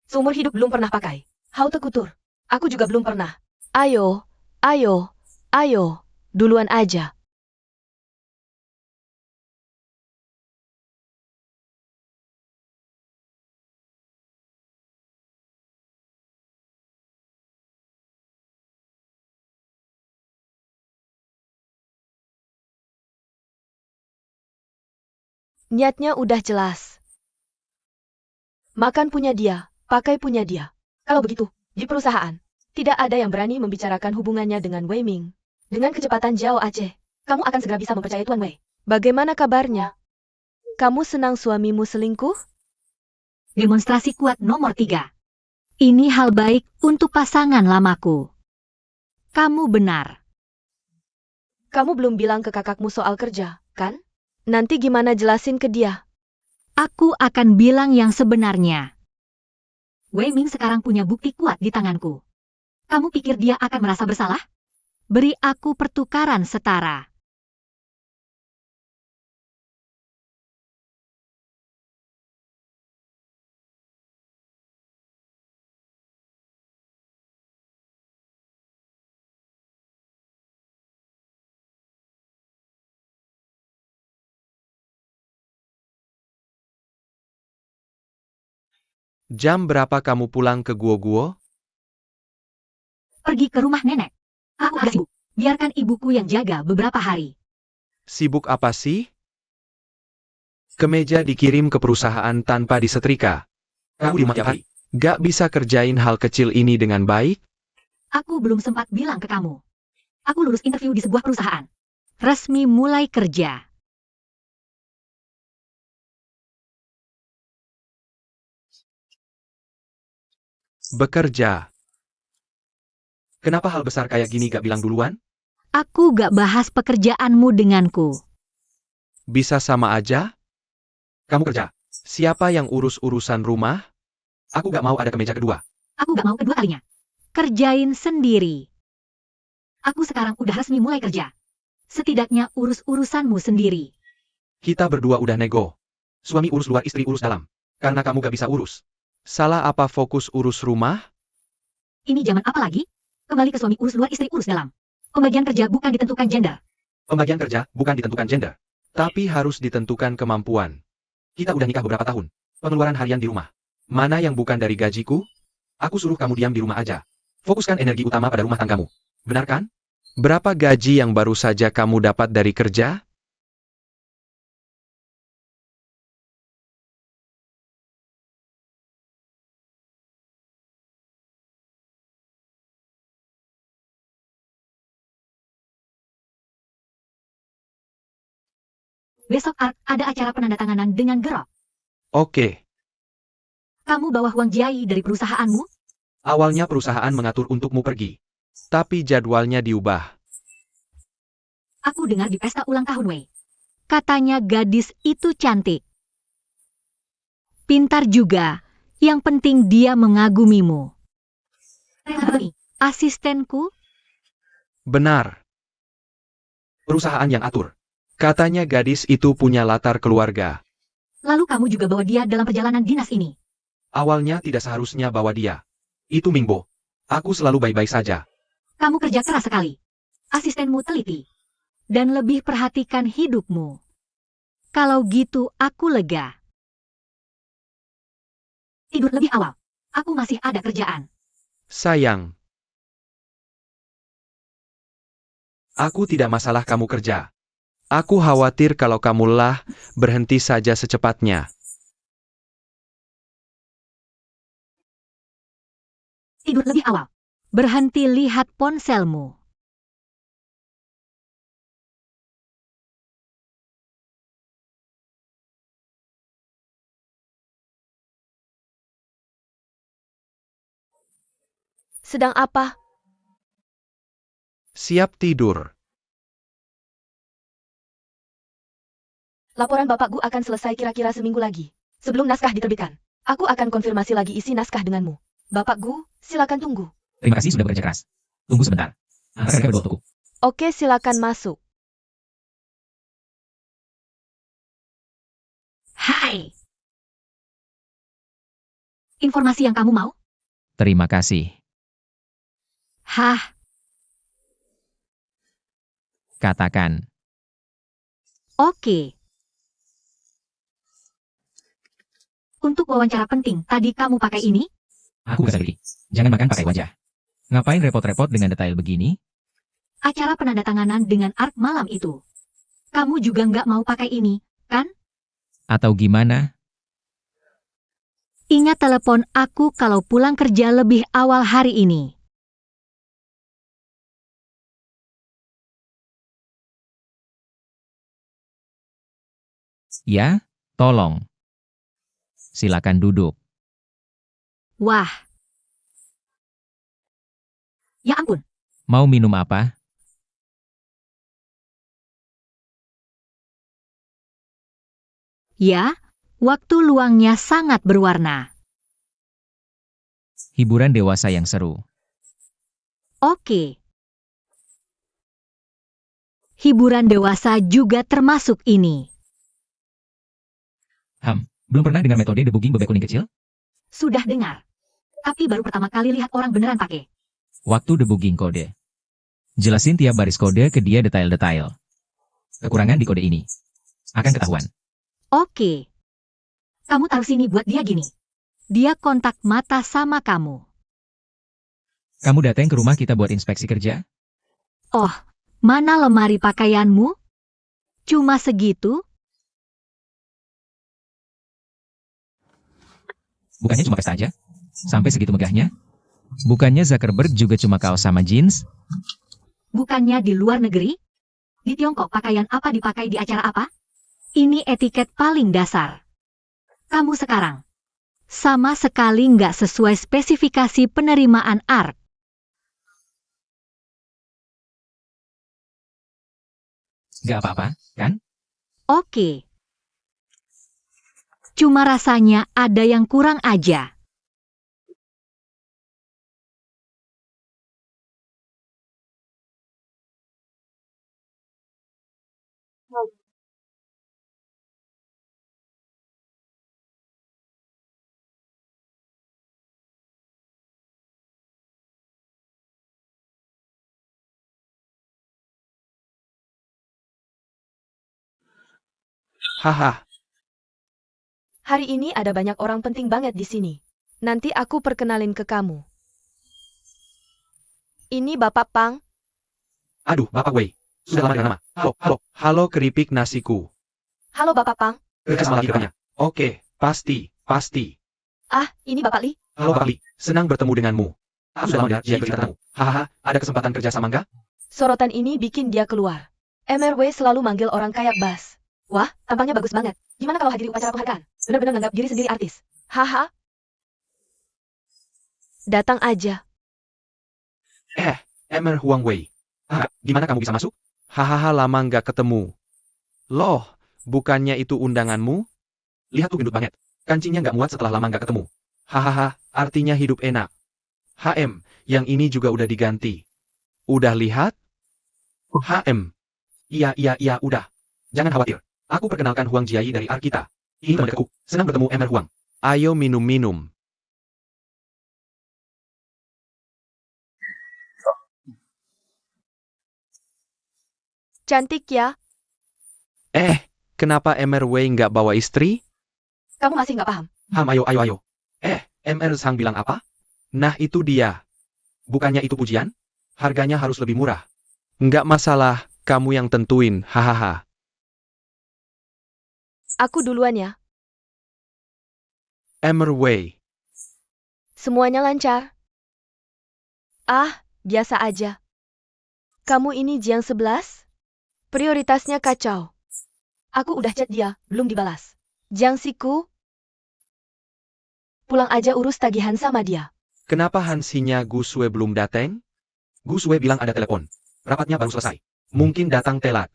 Seumur hidup belum pernah pakai haute couture. Aku juga belum pernah. Ayo, duluan aja. Niatnya udah jelas. Makan punya dia, pakai punya dia. Kalau begitu, di perusahaan, tidak ada yang berani membicarakan hubungannya dengan Wei Ming. Dengan kecepatan Jiao Aceh, kamu akan segera bisa mempercayai Tuan Wei. Bagaimana kabarnya? Kamu senang suamimu selingkuh? Demonstrasi kuat nomor 3. Ini hal baik untuk pasangan lamaku. Kamu benar. Kamu belum bilang ke kakakmu soal kerja, kan? Nanti gimana jelasin ke dia? Aku akan bilang yang sebenarnya. Wei Ming sekarang punya bukti kuat di tanganku. Kamu pikir dia akan merasa bersalah? Beri aku pertukaran setara. Jam berapa kamu pulang ke Guo-Guo? Pergi ke rumah nenek. Aku agak sibuk. Biarkan ibuku yang jaga beberapa hari. Sibuk apa sih? Kemeja dikirim ke perusahaan tanpa disetrika. Kamu di rumah tiap hari. Gak bisa kerjain hal kecil ini dengan baik? Aku belum sempat bilang ke kamu. Aku lulus interview di sebuah perusahaan. Resmi mulai kerja. Bekerja. Kenapa hal besar kayak gini gak bilang duluan? Aku gak bahas pekerjaanmu denganku. Bisa sama aja? Kamu kerja. Siapa yang urus urusan rumah? Aku gak mau ada kemeja kedua. Aku gak mau kedua kalinya. Kerjain sendiri. Aku sekarang udah resmi mulai kerja. Setidaknya urus urusanmu sendiri. Kita berdua udah nego. Suami urus luar, istri urus dalam. Karena kamu gak bisa urus. Salah apa fokus urus rumah? Ini zaman apa lagi? Kembali ke suami urus luar, istri urus dalam. Pembagian kerja bukan ditentukan gender. Pembagian kerja bukan ditentukan gender. Tapi harus ditentukan kemampuan. Kita udah nikah beberapa tahun. Pengeluaran harian di rumah. Mana yang bukan dari gajiku? Aku suruh kamu diam di rumah aja. Fokuskan energi utama pada rumah tanggamu. Benar kan? Berapa gaji yang baru saja kamu dapat dari kerja? Besok Ark ada acara penandatanganan dengan Gerok. Oke. Kamu bawa uang Jiai dari perusahaanmu? Awalnya perusahaan mengatur untukmu pergi. Tapi jadwalnya diubah. Aku dengar di pesta ulang tahun Wei. Katanya gadis itu cantik. Pintar juga. Yang penting dia mengagumimu. Asistenku? Benar. Perusahaan yang atur. Katanya gadis itu punya latar keluarga. Lalu kamu juga bawa dia dalam perjalanan dinas ini. Awalnya tidak seharusnya bawa dia. Itu Mingbo. Aku selalu baik-baik saja. Kamu kerja keras sekali. Asistenmu teliti. Dan lebih perhatikan hidupmu. Kalau gitu aku lega. Tidur lebih awal. Aku masih ada kerjaan. Sayang. Aku tidak masalah kamu kerja. Aku khawatir kalau kamu lelah, berhenti saja secepatnya. Tidur lebih awal. Berhenti lihat ponselmu. Sedang apa? Siap tidur. Laporan Bapak Gu akan selesai kira-kira seminggu lagi. Sebelum naskah diterbitkan, aku akan konfirmasi lagi isi naskah denganmu. Bapak Gu, silakan tunggu. Terima kasih sudah bekerja keras. Tunggu sebentar. Antar mereka berdua untukku. Oke, silakan masuk. Hai. Informasi yang kamu mau? Terima kasih. Hah, Katakan. oke. Untuk wawancara penting, tadi kamu pakai ini? Aku gak selidiki. Jangan makan pakai wajah. Ngapain repot-repot dengan detail begini? Acara penandatanganan dengan Ark malam itu. Kamu juga nggak mau pakai ini, kan? Atau gimana? Ingat telepon aku kalau pulang kerja lebih awal hari ini. Ya, tolong. Silakan duduk. Wah. Ya ampun. Mau minum apa? Ya, waktu luangnya sangat berwarna. Hiburan dewasa yang seru. Oke. Hiburan dewasa juga termasuk ini. Belum pernah dengar metode debugging bebek kuning kecil? Sudah dengar. Tapi baru pertama kali lihat orang beneran pakai. Waktu debugging kode. Jelasin tiap baris kode ke dia detail-detail. Kekurangan di kode ini akan ketahuan. Oke. Kamu taruh sini buat dia gini. Dia kontak mata sama kamu. Kamu datang ke rumah kita buat inspeksi kerja? Oh, mana lemari pakaianmu? Cuma segitu? Bukannya cuma pesta aja? Sampai segitu megahnya? Bukannya Zuckerberg juga cuma kaos sama jeans? Bukannya di luar negeri? Di Tiongkok pakaian apa dipakai di acara apa? Ini etiket paling dasar. Kamu sekarang sama sekali nggak sesuai spesifikasi penerimaan ARK. Gak apa-apa, kan? Oke. Cuma rasanya ada yang kurang aja. Haha, Hari ini ada banyak orang penting banget di sini. Nanti aku perkenalin ke kamu. Ini Bapak Pang. aduh Bapak Wei. Sudah lama dengan nama. Halo keripik nasiku. Halo Bapak Pang. Kerja sama lagi rupanya. Oke, pasti. Ah, ini Bapak Li. Halo Bapak Li, senang bertemu denganmu. Aku sudah lama dia berceritamu. Hahaha, ada kesempatan kerja sama enggak? Sorotan ini bikin dia keluar. MRW selalu manggil orang kayak Bas. Wah, tampangnya bagus banget. Gimana kalau hadiri upacara penghargaan? Benar-benar nganggap diri sendiri artis. Haha. Datang aja. Emer Huang Wei. Gimana kamu bisa masuk? Hahaha, lama nggak ketemu. Loh, bukannya itu undanganmu? Lihat tuh gendut banget. Kancingnya nggak muat setelah lama nggak ketemu. Hahaha, artinya hidup enak. Yang ini juga udah diganti. Udah lihat? Iya, udah. Jangan khawatir. Aku perkenalkan Huang Jiai dari ARK kita. Ini teman dekatku. Senang bertemu Emer Huang. Ayo minum-minum. Cantik ya. Kenapa Emer Wei nggak bawa istri? Kamu masih nggak paham. Ayo. Mr. Sang bilang apa? Nah itu dia. Bukannya itu pujian? Harganya harus lebih murah. Nggak masalah, kamu yang tentuin, hahaha. Aku duluan ya. Emer Wei. Semuanya lancar. Ah, biasa aja. Kamu ini Jiang 11? Prioritasnya kacau. Aku udah chat dia, belum dibalas. Jiang Siku, pulang aja urus tagihan sama dia. Kenapa Hansinya Gu Sue belum datang? Gu Sue bilang ada telepon. Rapatnya baru selesai. Mungkin datang telat.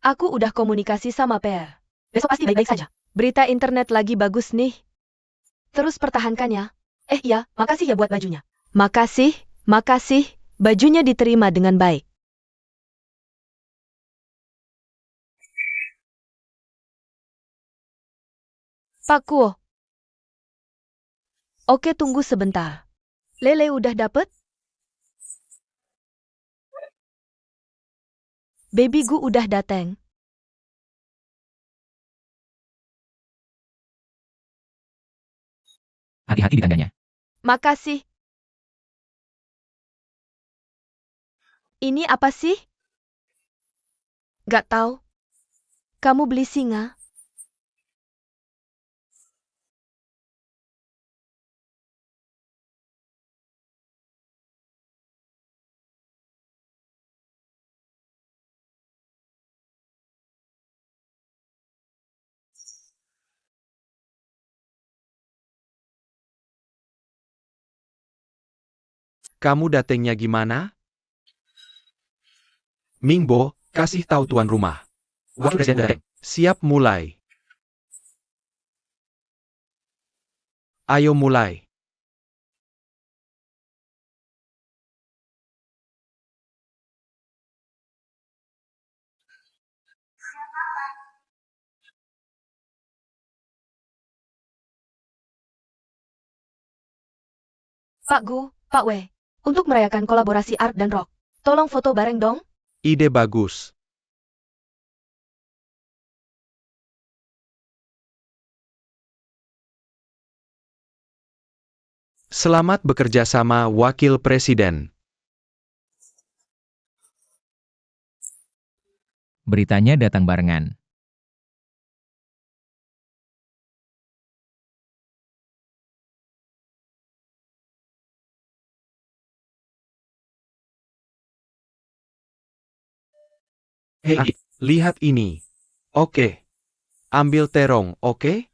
Aku udah komunikasi sama PR. Besok pasti baik-baik saja. Berita internet lagi bagus nih. Terus pertahankan ya. Iya, makasih ya buat bajunya. Makasih. Bajunya diterima dengan baik. Pak Kuo. Oke, tunggu sebentar. Lele udah dapet? Baby Gu udah dateng. Hati-hati di tangganya. Makasih. Ini apa sih? Gak tahu. Kamu beli singa? Kamu datengnya gimana? Mingbo, kasih tahu tuan rumah. Wakil Presiden dateng. Siap mulai. Ayo mulai. Pak Gu, Pak Wei. Untuk merayakan kolaborasi art dan rock. Tolong foto bareng dong. Ide bagus. Selamat bekerja sama Wakil Presiden. Beritanya datang barengan. Hei, lihat ini. Oke. Ambil terong, oke?